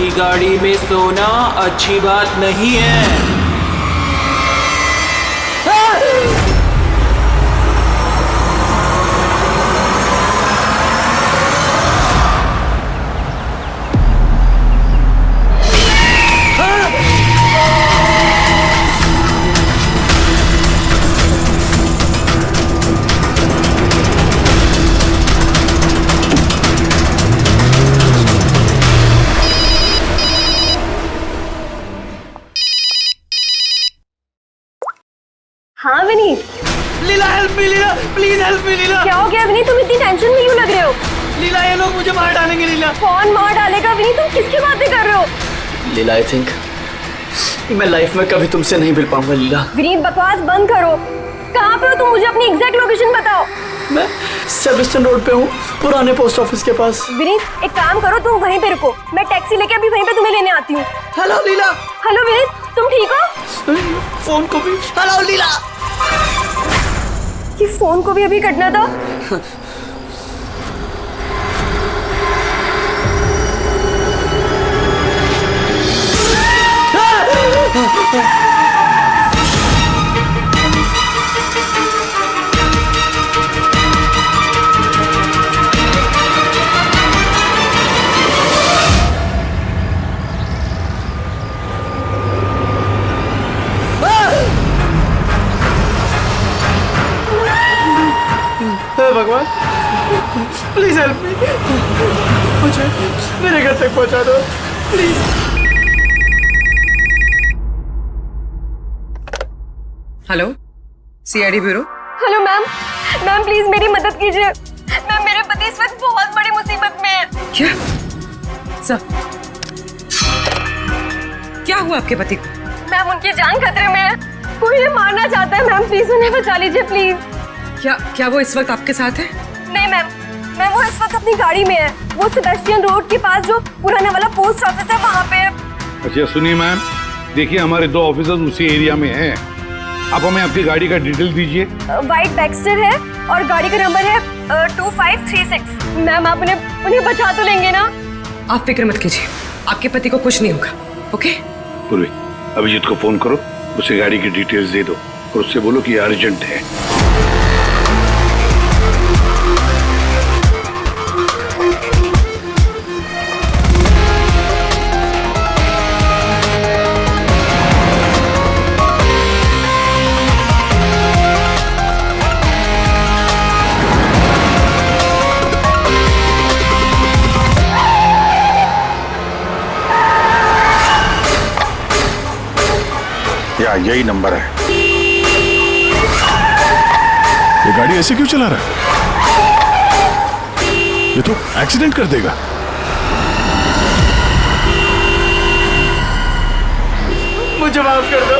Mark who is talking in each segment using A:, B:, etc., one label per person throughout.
A: मेरी गाड़ी में सोना अच्छी बात नहीं है।
B: हाँ Vineet.
A: Leela help me, Leela please help me Leela.
B: क्या हो गया विनीत, तुम इतनी टेंशन में क्यों लग रहे हो?
A: लीला ये लोग मुझे मार डालेंगे लीला।
B: कौन मार डालेगा विनीत, तुम किसकी बातें कर रहे हो?
C: लीला आई थिंक मैं लाइफ में कभी तुमसे नहीं मिल पाऊंगा लीला।
B: विनीत बकवास बंद करो। कहाँ पे हो तुम, मुझे अपनी एग्जैक्ट लोकेशन बताओ।
C: मैं सेबस्टन रोड पे हूँ, पुराने पोस्ट ऑफिस के पास।
B: विनीत एक काम करो, तुम वहीं पे रुको, मैं टैक्सी लेके अभी वहीं पे तुम्हें लेने आती हूँ।
C: हेलो लीला।
B: हेलो विनीत, तुम ठीक हो?
C: फोन को भी हेलो लीला।
B: ये फोन को भी अभी कटना था।
C: भगवान प्लीज हेल्प मी, मुझे मेरे घर तक पहुंचा दो please.
D: Hello CID bureau.
B: Hello ma'am, ma'am please मेरी मदद कीजिए। मैम मेरे पति इस वक्त बहुत बड़ी मुसीबत में है।
D: क्या सब क्या हुआ आपके पति को?
B: मैम उनकी जान खतरे में है, कोई ये मारना चाहता है। मैम प्लीज उन्हें बचा लीजिए प्लीज।
D: क्या वो इस वक्त आपके साथ है?
B: नहीं मैम, मैम वो इस वक्त अपनी गाड़ी में है। वो सेबेस्टियन रोड के पास जो पुराने वाला पोस्ट ऑफिस है वहाँ पे है।
E: अच्छा सुनिए मैम, देखिए हमारे 2 ऑफिसर्स उसी एरिया में हैं। आप हमें आपकी गाड़ी का डिटेल दीजिए।
B: व्हाइट बैक्स्टर है और गाड़ी का नंबर है 2536। मैम आप उन्हें बचा तो लेंगे ना?
D: आप फिक्र मत कीजिए, आपके पति को कुछ नहीं होगा। ओके
E: पूर्वी, अभिजीत को फोन करो, उसे गाड़ी की डिटेल्स दे दो और उससे बोलो कि अर्जेंट है।
F: या यही नंबर है।
G: ये गाड़ी ऐसे क्यों चला रहा है? ये तो एक्सीडेंट कर देगा।
C: मुझे माफ कर दो,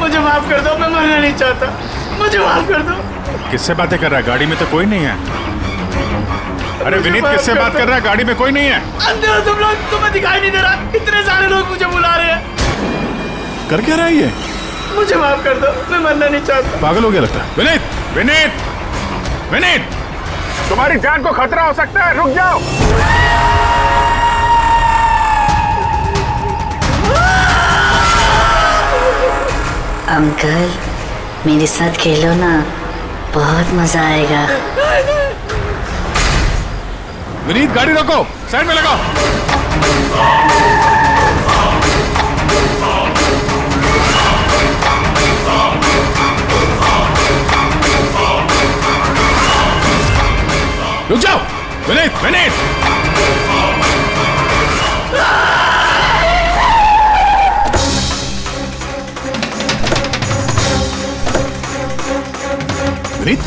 C: मुझे माफ कर दो, मैं मरना नहीं चाहता, मुझे माफ कर दो।
F: किससे बातें कर रहा है? गाड़ी में तो कोई नहीं है। अरे विनीत किससे बात कर रहा है? गाड़ी में कोई नहीं है।
C: अंधे हो तुम लोग, तुम्हें दिखाई नहीं दे रहा? इतने सारे लोग मुझे बुला रहे हैं।
G: कर क्या रहा है ये?
C: मुझे माफ कर दो, मैं मरना नहीं चाहता।
G: पागल हो गया लगता है।
F: विनीत विनीत विनीत, तुम्हारी जान को खतरा हो सकता है, रुक जाओ।
H: अंकल मेरे साथ खेलो ना, बहुत मजा आएगा।
F: विनीत गाड़ी रोको, साइड में लगाओ। रुक जाओ विनीत, विनीत।
G: विनीत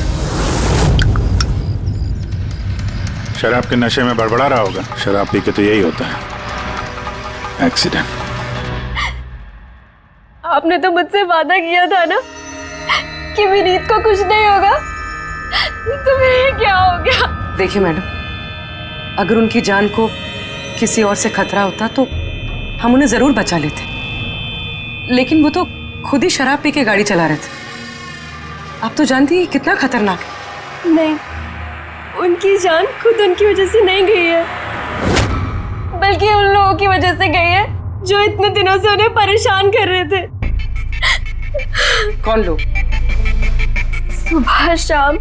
F: शराब के नशे में बड़बड़ा रहा होगा। शराब पी के तो यही होता है, एक्सीडेंट।
B: आपने तो मुझसे वादा किया था ना कि विनीत को कुछ नहीं होगा, तो फिर क्या हो गया?
D: देखिए मैडम, अगर उनकी जान को किसी और से खतरा होता तो हम उन्हें जरूर बचा लेते, लेकिन वो तो खुद ही शराब पी के गाड़ी चला रहे थे। आप तो जानती हैं कितना खतरनाक है।
B: नहीं, उनकी जान खुद उनकी वजह से नहीं गई है, बल्कि उन लोगों की वजह से गई है जो इतने दिनों से उन्हें परेशान कर रहे थे।
D: कौन लोग?
B: सुबह शाम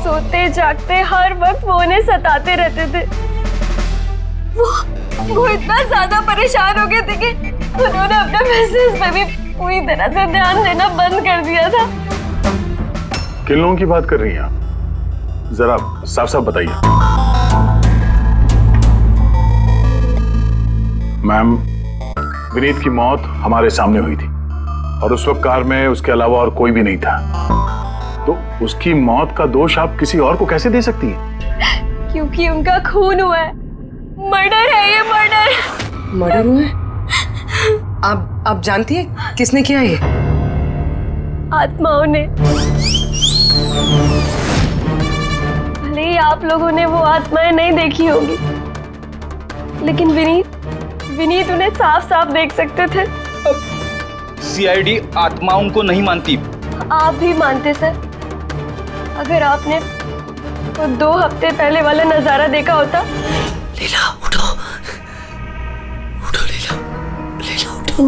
B: सोते जागते हर वक्त वो उन्हें सताते रहते थे। वो इतना ज्यादा परेशान हो गए थे कि उन्होंने अपने बिजनेस पे भी पूरी तरह से ध्यान देना बंद कर दिया था।
G: किन लोगों की बात कर रही हैं आप? जरा साफ साफ बताइए। मैम, विनीत की मौत हमारे सामने हुई थी और उस वक्त कार में उसके अलावा और कोई भी नहीं था, तो उसकी मौत का दोष आप किसी और को कैसे दे सकती हैं?
B: क्योंकि उनका खून हुआ है। मर्डर है ये, मर्डर।
D: मर्डर हुआ है? आप जानती है किसने किया ये?
B: आत्माओं ने। भले ही आप लोगों ने वो आत्माएं नहीं देखी होगी, लेकिन विनीत उन्हें साफ साफ देख सकते थे।
I: सीआईडी आत्माओं को नहीं मानती।
B: आप भी मानते सर। अगर आपने वो 2 हफ्ते पहले वाला नजारा देखा होता।
C: लीला उठो, उठो लीला, लीला उठो।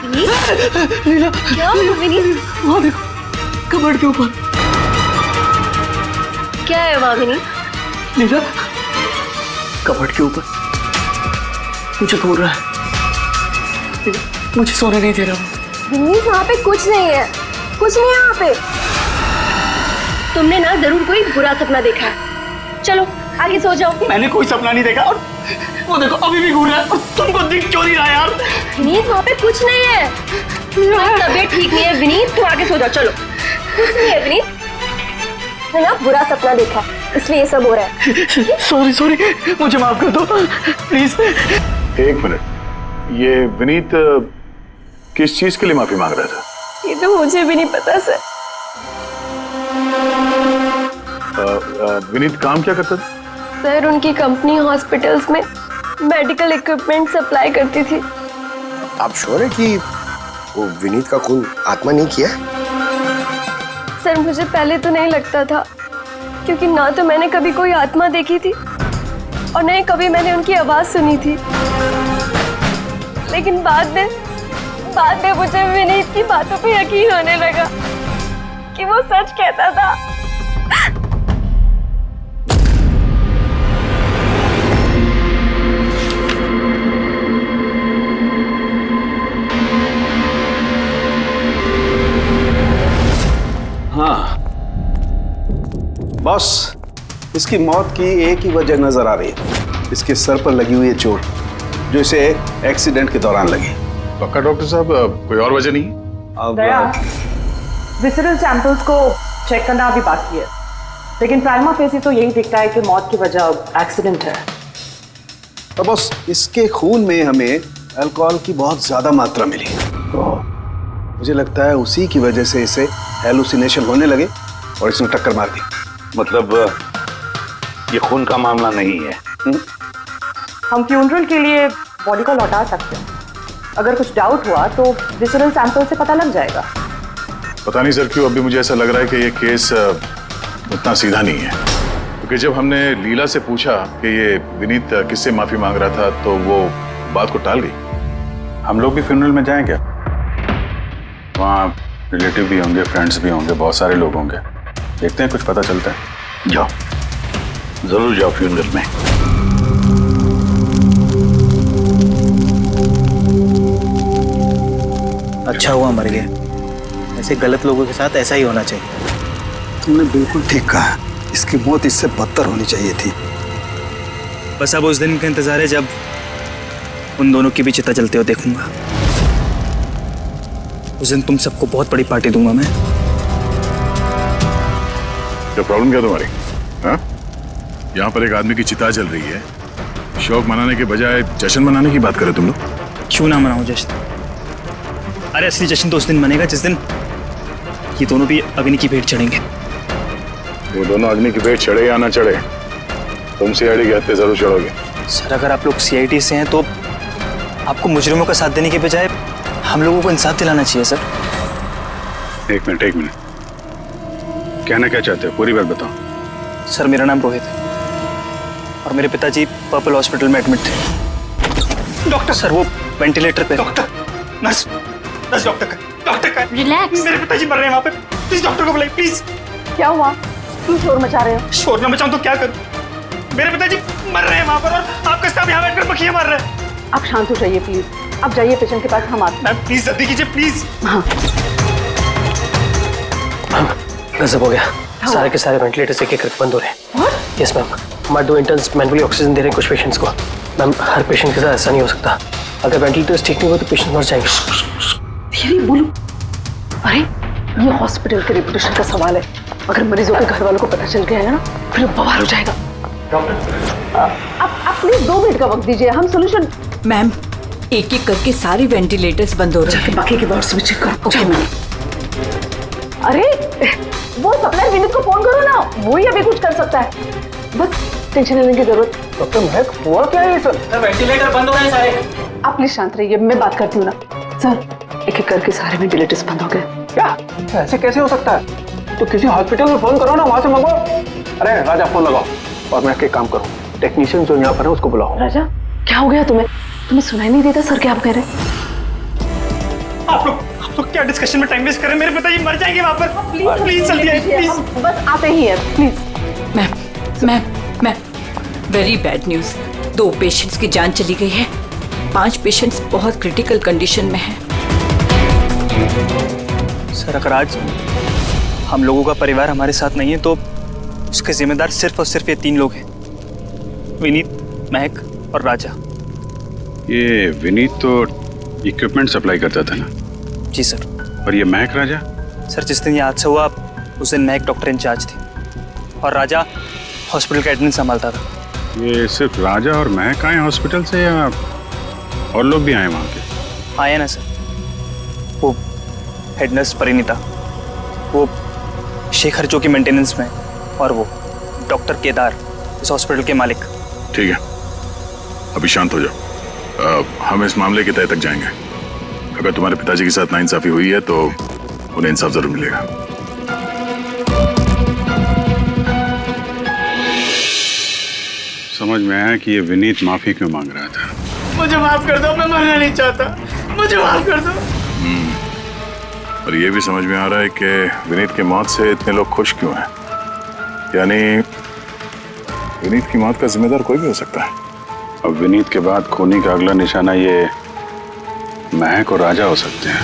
B: विनीत,
C: लीला,
B: क्या हुआ विनीत?
C: वहाँ देखो, कबर्ड के ऊपर।
B: क्या है वहाँ विनीत?
C: लीला, कबर्ड के ऊपर मुझे घूर रहा है। लीला, मुझे सोने नहीं दे रहा।
B: विनीत, वहाँ पे कुछ नहीं है, कुछ नहीं है वहाँ पे। तुमने ना जरूर कोई बुरा सपना देखा है। चलो आगे सो जाओ।
C: मैंने कोई सपना नहीं देखा और वो देखो अभी भी घूर रहा है और तुमको दिख क्यों नहीं रहा यार?
B: विनीत, वहाँ पे कुछ नहीं है। तुम्हारी तबीयत ठीक नहीं है विनीत, तुम आगे सो जाओ। चलो, कुछ नहीं है विनीत। मैंने ना बुरा सपना देखा है, इसलिए ये सब हो रहा है।
C: सॉरी, मुझे माफ कर दो प्लीज।
G: एक मिनट, ये विनीत किस चीज के लिए माफी मांग रहा था?
B: ये तो मुझे भी नहीं पता सर।
G: विनीत काम क्या करता था?
B: सर, उनकी कंपनी हॉस्पिटल्स में मेडिकल इक्विपमेंट सप्लाई करती थी।
J: आप श्योर है कि वो विनीत का खून आत्मा नहीं किया?
B: सर, मुझे पहले तो नहीं लगता था, क्योंकि ना तो मैंने कभी कोई आत्मा देखी थी और न ही कभी मैंने उनकी आवाज सुनी थी। लेकिन बाद में मुझे विनीत की बातों पे यकीन होने लगा कि वो सच कहता था।
K: हाँ बॉस, इसकी मौत की एक ही वजह नजर आ रही है, इसके सर पर लगी हुई है चोट, जो इसे एक्सीडेंट के दौरान लगी।
G: पक्का डॉक्टर साहब, कोई और वजह नहीं?
K: अब
L: विसरल सैंपल्स को चेक करना अभी बाकी है, लेकिन प्राइमा फेसी तो यही दिखता है कि मौत की वजह एक्सीडेंट है।
K: तो बॉस, इसके खून में हमें अल्कोहल की बहुत ज्यादा मात्रा मिली। मुझे लगता है उसी की वजह से इसे हेलुसिनेशन होने लगे और इसने टक्कर मार दी।
E: मतलब ये खून का मामला नहीं है?
L: हम फ्यूनरल के लिए बॉडी को लौटा सकते हैं। अगर कुछ डाउट हुआ तो विसरल सैंपल से पता लग जाएगा।
G: पता नहीं सर क्यों अभी मुझे ऐसा लग रहा है कि ये केस उतना सीधा नहीं है, क्योंकि जब हमने लीला से पूछा कि ये विनीत किससे माफी मांग रहा था तो वो बात को टाल गई।
F: हम लोग भी फ्यूनरल में जाएं क्या? वहाँ रिलेटिव भी होंगे, फ्रेंड्स भी होंगे, बहुत सारे लोग होंगे, देखते हैं कुछ पता चलता है।
E: जाओ, जरूर जाओ फ्यूनरल में।
C: अच्छा हुआ मर गए, ऐसे गलत लोगों के साथ ऐसा ही होना चाहिए।
K: तुमने बिल्कुल ठीक कहा, इसकी मौत इससे बदतर होनी चाहिए थी।
C: बस अब उस दिन का इंतजार है जब उन दोनों की भी चिता जलते हुए देखूंगा। उस दिन तुम सबको बहुत बड़ी पार्टी दूंगा मैं।
G: क्या प्रॉब्लम क्या तुम्हारी? हाँ, यहाँ पर एक आदमी की चिता जल रही है, शौक मनाने के बजाय जश्न मनाने की बात करो तुम लोग।
C: क्यों ना मनाऊं जश्न? अरे असली जश्न तो उस दिन मनेगा जिस दिन ये दोनों भी अग्नि की भेंट चढ़ेंगे।
G: वो दोनों अग्नि की भेंट चढ़े या ना चढ़े, तुम सीआईडी के हत्थे जरूर चढ़ोगे।
C: सर, अगर आप लोग सीआईडी से हैं तो
I: आपको मुजरिमों का साथ देने के बजाय हम लोगों को इंसाफ दिलाना चाहिए सर।
E: एक मिनट कहना क्या चाहते हो, पूरी बात बताओ।
I: सर मेरा नाम रोहित है और मेरे पिताजी पर्पल हॉस्पिटल में एडमिट थे। डॉक्टर सर वो वेंटिलेटर पे। डॉक्टर नर्स डॉक्टर का
B: रिलैक्स।
I: मेरे पिताजी मर रहे हैं वहाँ पे, प्लीज डॉक्टर को बुलाइए प्लीज।
L: क्या हुआ? क्यों शोर मचा रहे हो?
I: शोर न मचाऊं तो क्या करूं? मेरे पिताजी मर रहे हैं वहाँ पर और आपका स्टाफ यहाँ बैठकर मक्खियाँ मार रहे हैं।
L: आप शांत हो जाइए प्लीज, आप जाइए पेशेंट के पास, हम आते हैं।
I: मैम प्लीज जल्दी कीजिए प्लीज।
L: हाँ
C: गजब हो गया, सारे के सारे वेंटिलेटर्स एक एक बंद हो रहे हैं। यस मैम, हमारे 2 इंटर्न्स मैनुअली ऑक्सीजन दे रहे हैं कुछ पेशेंट्स को। मैम हर पेशेंट के साथ ऐसा नहीं हो सकता, अगर वेंटिलेटर्स ठीक नहीं हो तो पेशेंट मर जाएंगे।
L: धीरे बोलो। अरे ये हॉस्पिटल के रेपुटेशन का सवाल है, अगर मरीजों के घर वालों को पता चल गया है ना फिर बवाल हो जाएगा। आप प्लीज 2 मिनट का वक्त दीजिए, हम सोल्यूशन।
D: मैम एक एक करके सारे वेंटिलेटर्स बंद हो रहे हैं।
L: बाकी के वार्ड्स में चेक करो। Okay ma'am. अरे वो सप्लाई विनीत को फोन करो ना, वो ही अभी कुछ कर सकता है। बस टेंशन लेने की जरूरत।
C: डॉक्टर महक हुआ क्या है सर?
A: वेंटिलेटर बंद हो रहे हैं सारे।
L: आप प्लीज शांत रहिए, मैं बात करती हूँ ना। सर एक एक करके सारे वेंटिलेटर्स बंद हो गए।
C: क्या ऐसे कैसे हो सकता है? तो किसी हॉस्पिटल में फोन करो ना, वहां से मंगवाओ। अरे राजा फोन लगाओ और मैं एक काम करूँ, टेक्नीशियन जो यहाँ पर है उसको बुलाओ।
L: राजा क्या हो गया तुम्हें? तुम्हें सुनाई नहीं देता सर क्या आप कह रहे हैं?
I: आप लोग क्या डिस्कशन में टाइम वेस्ट कर रहे हैं? मेरे पिताजी मर जाएंगे वहाँ पर। प्लीज जल्दी आइए प्लीज।
L: हम बस आते ही हैं please.
D: Ma'am very bad news, 2 patients की जान चली गई है, 5 पेशेंट्स बहुत क्रिटिकल कंडीशन में हैं।
I: सर अगर आज हम लोगों का परिवार हमारे साथ नहीं है तो उसके जिम्मेदार सिर्फ और सिर्फ ये 3 लोग हैं, विनीत, महक और राजा।
E: ये विनीत तो इक्विपमेंट सप्लाई करता था ना?
I: जी सर।
E: और ये महक राजा?
I: सर जिस दिन ये हादसा हुआ उस दिन महक डॉक्टर इंचार्ज थी और राजा हॉस्पिटल का एडमिन संभालता था।
E: ये सिर्फ राजा और महक आए हॉस्पिटल से या और लोग भी आए वहाँ के?
I: आए ना सर, वो हेड नर्स परिणीता, वो शेखर जो कि मेंटेनेंस में, और वो डॉक्टर केदार इस हॉस्पिटल के मालिक।
G: ठीक है, अभी शांत हो जाओ। हम इस मामले के तह तक जाएंगे। अगर तुम्हारे पिताजी के साथ नाइंसाफी हुई है तो उन्हें इंसाफ जरूर मिलेगा।
E: समझ में आया कि ये विनीत माफी क्यों मांग रहा था।
A: मुझे माफ कर दो, मैं मरना नहीं चाहता, मुझे माफ कर दो।
G: और ये भी समझ में आ रहा है कि विनीत की मौत से इतने लोग खुश क्यों हैं। यानी विनीत की मौत का जिम्मेदार कोई भी हो सकता है।
E: अब विनीत के बाद खूनी का अगला निशाना ये महक और राजा हो सकते हैं।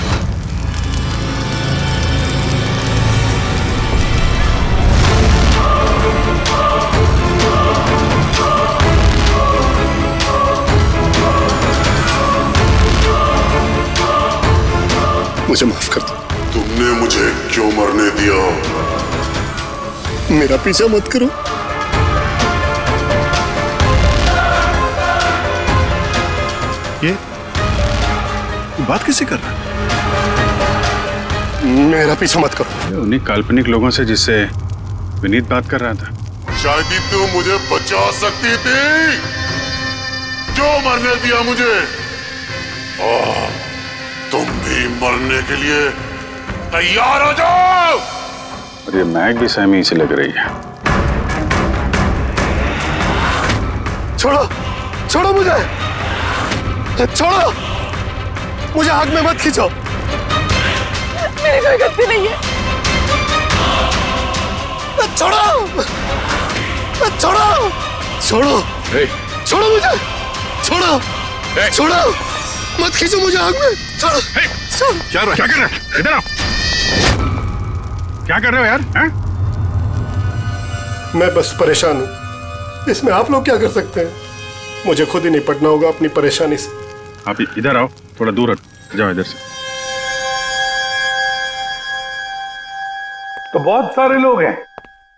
J: मुझे माफ कर दो।
M: तुमने मुझे क्यों मरने दिया?
J: मेरा पीछा मत करो। ये बात किससे कर रहा है? मेरा पीछा मत करो।
E: उन्हीं काल्पनिक लोगों से जिससे विनीत बात कर रहा था।
M: शायद ही तू मुझे बचा सकती थी। क्यों मरने दिया मुझे? तुम भी मरने के लिए तैयार हो जाओ।
E: और ये महक भी सहमी से लग रही है।
J: छोड़ो, छोड़ो मुझे, छोड़ो मुझे, आग में मत खींचो।
L: मेरी कोई गलती नहीं है।
J: छोड़ो, छोड़ो, छोड़ो, छोड़ो मुझे, छोड़ो, छोड़ो, मत खींचो मुझे आग में। छोड़ो।
E: क्या कर रहे हो? इधर आओ। क्या कर रहे हो यार? हैं?
J: मैं बस परेशान हूँ, इसमें आप लोग क्या कर सकते हैं? मुझे खुद ही निपटना होगा अपनी परेशानी से।
E: आप इधर आओ, थोड़ा दूर हट जाओ इधर से। तो बहुत सारे लोग हैं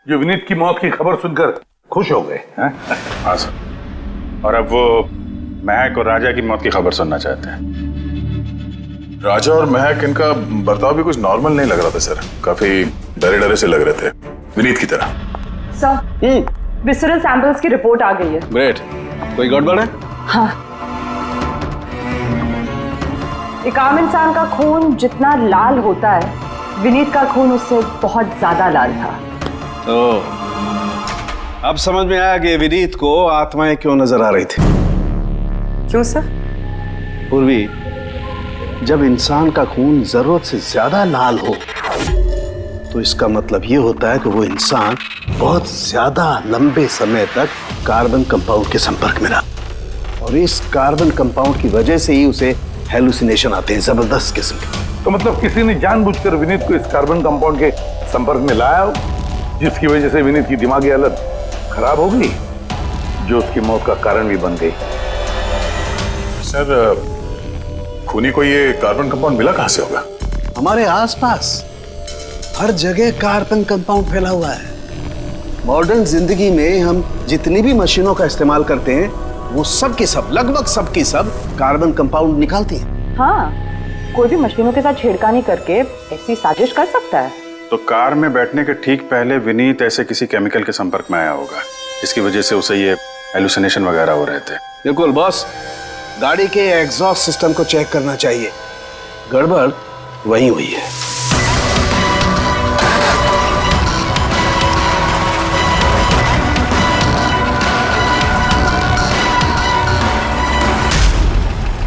E: जो विनीत की मौत की खबर सुनकर खुश हो गए हैं? हाँ सर। और अब वो महक और राजा की मौत की खबर सुनना चाहते हैं।
G: राजा और महक, इनका बर्ताव भी कुछ नॉर्मल नहीं लग रहा था सर। काफी डरे डरे से लग रहे थे, विनीत की तरह।
L: सर विसरल सैंपल्स की रिपोर्ट आ गई है।
C: ग्रेट। कोई गड़बड़ है?
L: हाँ। एक आम इंसान का खून जितना लाल होता है, विनीत का खून उससे बहुत ज्यादा लाल था।
K: तो अब समझ में आया कि विनीत को आत्माएं क्यों नजर आ रही थी।
D: क्यों सर?
K: पूर्वी, जब इंसान का खून जरूरत से ज्यादा लाल हो तो इसका मतलब ये होता है कि वो इंसान बहुत ज्यादा लंबे समय तक कार्बन कंपाउंड के संपर्क में रहा, और इस कार्बन कंपाउंड की वजह से ही उसे हेलुसिनेशन आते हैं, जबरदस्त किस्म के।
E: तो मतलब किसी ने जानबूझकर विनीत को इस कार्बन कंपाउंड के संपर्क में लाया हो, जिसकी वजह से विनीत की दिमागी हालत खराब हो गई, जो उसकी मौत का कारण भी बन गई।
G: सर, खूनी को ये कार्बन कंपाउंड मिला कहां से होगा?
K: हमारे आसपास हर जगह कार्बन कंपाउंड फैला हुआ है। मॉडर्न जिंदगी में हम जितनी भी मशीनों का इस्तेमाल करते हैं, वो सब की सब, लगभग सब की सब कार्बन कंपाउंड निकालती हैं।
L: हाँ, कोई भी मशीनों के साथ छेड़खानी करके ऐसी साजिश कर सकता है।
F: तो कार में बैठने के ठीक पहले विनीत ऐसे किसी केमिकल के संपर्क में आया होगा, इसकी वजह से उसे ये हेलुसिनेशन वगैरह हो रहे थे।
K: बिल्कुल बॉस, गाड़ी के एग्जॉस्ट सिस्टम को चेक करना चाहिए, गड़बड़ वहीं हुई है।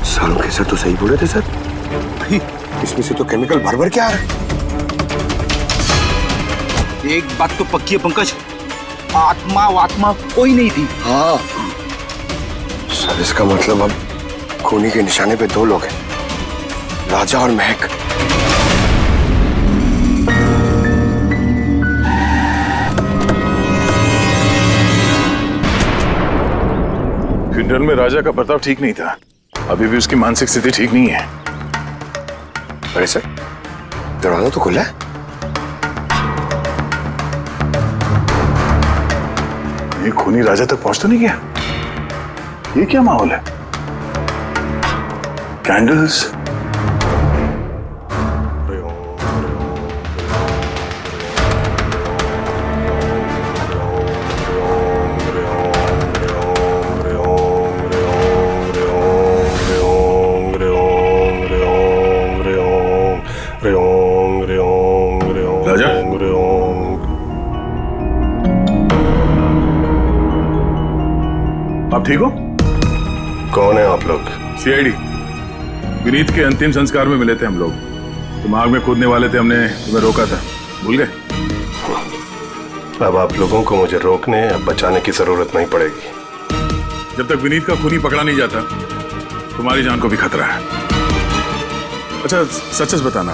J: सालों के सर तो सही बोले थे सर, इसमें से तो केमिकल भर भर के आ रहा है।
I: एक बात तो पक्की है पंकज, आत्मा कोई नहीं थी।
J: हाँ सर, इसका मतलब अब खूनी के निशाने पे 2 लोग हैं, राजा और महक।
G: फ्यूनरल में राजा का बर्ताव ठीक नहीं था, अभी भी उसकी मानसिक स्थिति ठीक नहीं है।
J: अरे सर, दरवाजा तो खुला है।
G: ये खूनी राजा तक पहुंच तो नहीं गया? ये क्या माहौल है? कैंडल्स, राजा, आप ठीक हो?
J: कौन है आप लोग?
G: सीआईडी। विनीत के अंतिम संस्कार में मिले थे हम लोग, तुम आग में कूदने वाले थे, हमने तुम्हें रोका था, भूल गए?
J: अब आप लोगों को मुझे रोकने या बचाने की जरूरत नहीं पड़ेगी।
G: जब तक विनीत का खूनी पकड़ा नहीं जाता, तुम्हारी जान को भी खतरा है। अच्छा सच सच बताना,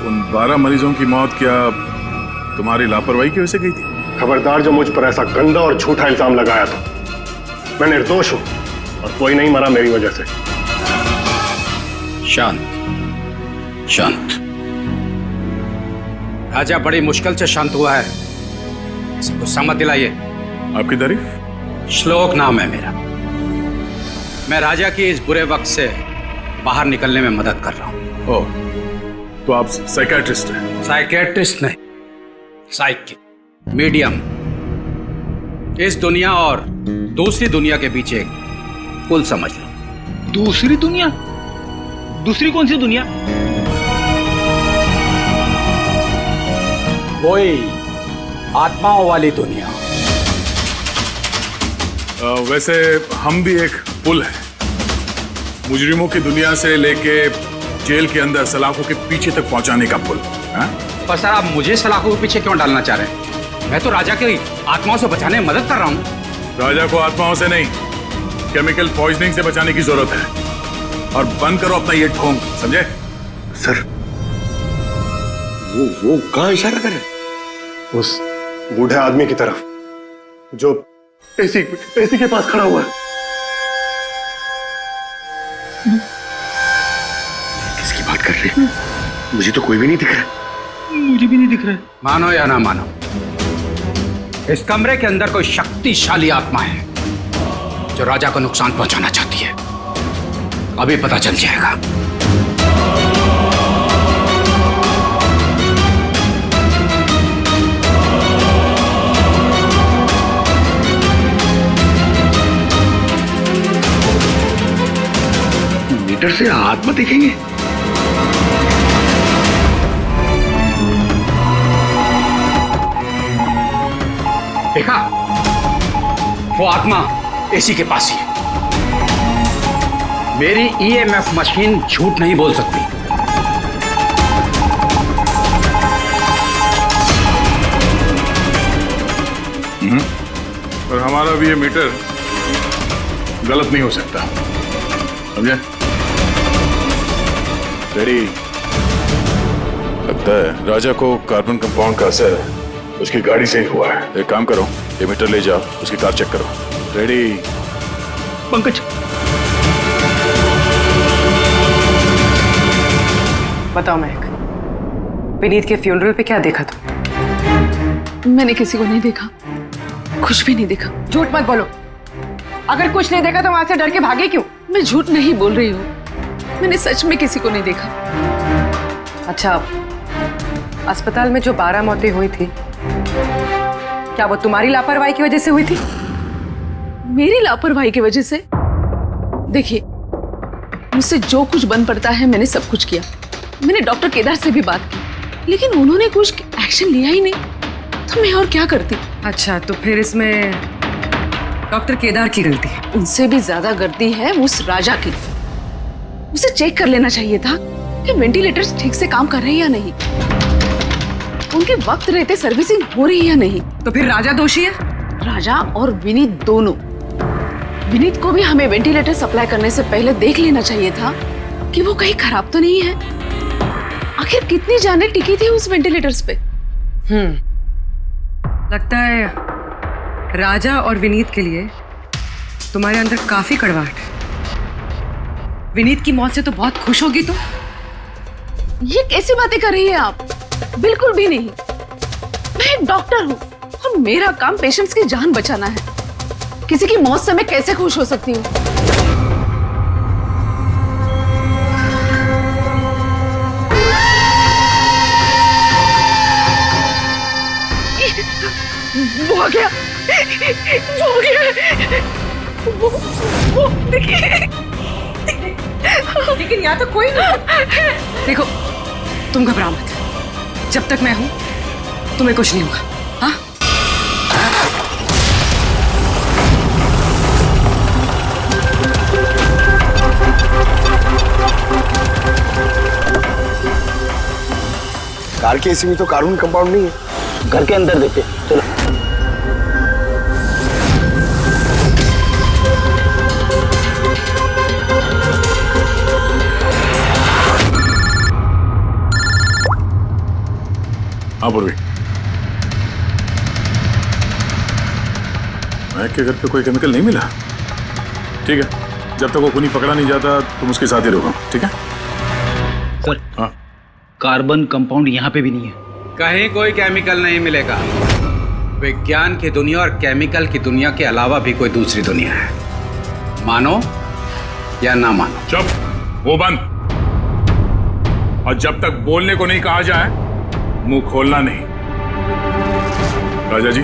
G: उन 12 मरीजों की मौत क्या तुम्हारी लापरवाही की वजह से गई थी?
J: खबरदार जो मुझ पर ऐसा गंदा और झूठा इल्जाम लगाया था। मैं निर्दोष हूं और कोई नहीं मरा मेरी वजह से।
I: शांत शांत। राजा बड़ी मुश्किल से शांत हुआ है, इसे गुस्सा मत दिलाइए।
G: आपकी तारीफ?
I: श्लोक नाम है मेरा। मैं राजा की इस बुरे वक्त से बाहर निकलने में मदद कर रहा हूं।
G: ओह, तो आप साइकियाट्रिस्ट हैं?
I: साइकियाट्रिस्ट नहीं, साइकिक, मीडियम। इस दुनिया और दूसरी दुनिया के बीच एक पुल समझ लो।
N: दूसरी दुनिया? दूसरी कौन सी दुनिया?
I: वही आत्माओं वाली दुनिया।
G: वैसे हम भी एक पुल है, मुजरिमों की दुनिया से लेके जेल के अंदर सलाखों के पीछे तक पहुंचाने का पुल।
I: पर सर, आप मुझे सलाखों के पीछे क्यों डालना चाह रहे हैं? मैं तो राजा की आत्माओं से बचाने में मदद कर रहा हूं।
G: राजा को आत्माओं से नहीं, केमिकल पॉइजनिंग से बचाने की जरूरत है। और बंद करो अपना ये ढोंग, समझे?
J: सर, वो कहां इशारा कर रहे? उस बूढ़े आदमी की तरफ जो एसी के पास खड़ा हुआ है। किसकी बात कर रहे हैं? मुझे तो कोई भी नहीं दिख रहा।
N: मुझे भी नहीं दिख रहा है।
I: मानो या ना मानो, इस कमरे के अंदर कोई शक्तिशाली आत्मा है जो राजा को नुकसान पहुंचाना चाहती है। अभी पता चल जाएगा।
J: मीटर से आत्मा देखेंगे?
O: देखा, वो आत्मा एसी के पास ही है। मेरी ईएमएफ मशीन झूठ नहीं बोल सकती।
G: और हमारा भी ये मीटर गलत नहीं हो सकता, समझे? डैडी, लगता है राजा को कार्बन कंपाउंड का असर उसकी गाड़ी से ही हुआ है। एक काम करो, ये मीटर ले जाओ, उसकी कार चेक करो। रेडी?
O: पंकज,
D: बताओ महक, विनीत के फ्यूनरल पे क्या देखा तुम?
L: मैंने किसी को नहीं देखा, कुछ भी नहीं देखा।
D: झूठ मत बोलो। अगर कुछ नहीं देखा तो वहां से डर के भागे क्यों?
L: मैं झूठ नहीं बोल रही हूँ, मैंने सच में किसी को नहीं देखा।
D: अच्छा, अस्पताल में जो 12 मौतें हुई थी, क्या वो तुम्हारी लापरवाही की वजह से हुई थी?
L: मेरी लापरवाही की वजह से? देखिए, मुझसे जो कुछ बन पड़ता है मैंने सब कुछ किया। मैंने डॉक्टर केदार से भी बात की, लेकिन उन्होंने कुछ एक्शन लिया ही नहीं, तो मैं और क्या करती।
D: अच्छा, तो फिर इसमें डॉक्टर केदार की गलती है?
L: उनसे भी ज्यादा गलती है उस राजा की। उसे चेक कर लेना चाहिए था कि वेंटिलेटर्स ठीक से काम कर रहे हैं या नहीं, उनके वक्त रहते सर्विसिंग हो रही है या नहीं।
D: तो फिर राजा दोषी है?
L: राजा और विनीत दोनों। विनीत को भी हमें वेंटिलेटर सप्लाई करने से पहले देख लेना चाहिए था कि वो कहीं खराब तो नहीं है। आखिर कितनी जानें टिकी थी उस वेंटिलेटर्स पे।
D: लगता है राजा और विनीत के लिए तुम्हारे अंदर काफी कड़वाहट है। विनीत की मौत से तो बहुत खुश होगी तुम।
L: ये कैसी बातें कर रही है आप? बिल्कुल भी नहीं। मैं एक डॉक्टर हूँ और मेरा काम पेशेंट्स की जान बचाना है। किसी की मौत से मैं कैसे खुश हो सकती हूँ? वो आ गया, वो आ गया, वो देखिए।
D: लेकिन यहाँ तो कोई नहीं। देखो, तुम घबरा मत, जब तक मैं हूं तुम्हें कुछ नहीं होगा। हाँ?
K: कार के एसी में तो कार्बन कंपाउंड नहीं है।
C: घर के अंदर देखते, चलो।
G: हाँ पूर्वी, महक के घर पे कोई केमिकल नहीं मिला? ठीक है, जब तक वो खूनी पकड़ा नहीं जाता तुम उसके साथ ही रहो, ठीक है?
O: सर,
G: हाँ,
O: कार्बन कंपाउंड यहाँ पे भी नहीं है।
A: कहीं कोई केमिकल नहीं मिलेगा। विज्ञान की दुनिया और केमिकल की दुनिया के अलावा भी कोई दूसरी दुनिया है, मानो या ना मानो।
E: चुप, वो बंद। और जब तक बोलने को नहीं कहा जाए मुंह खोलना नहीं। राजा जी,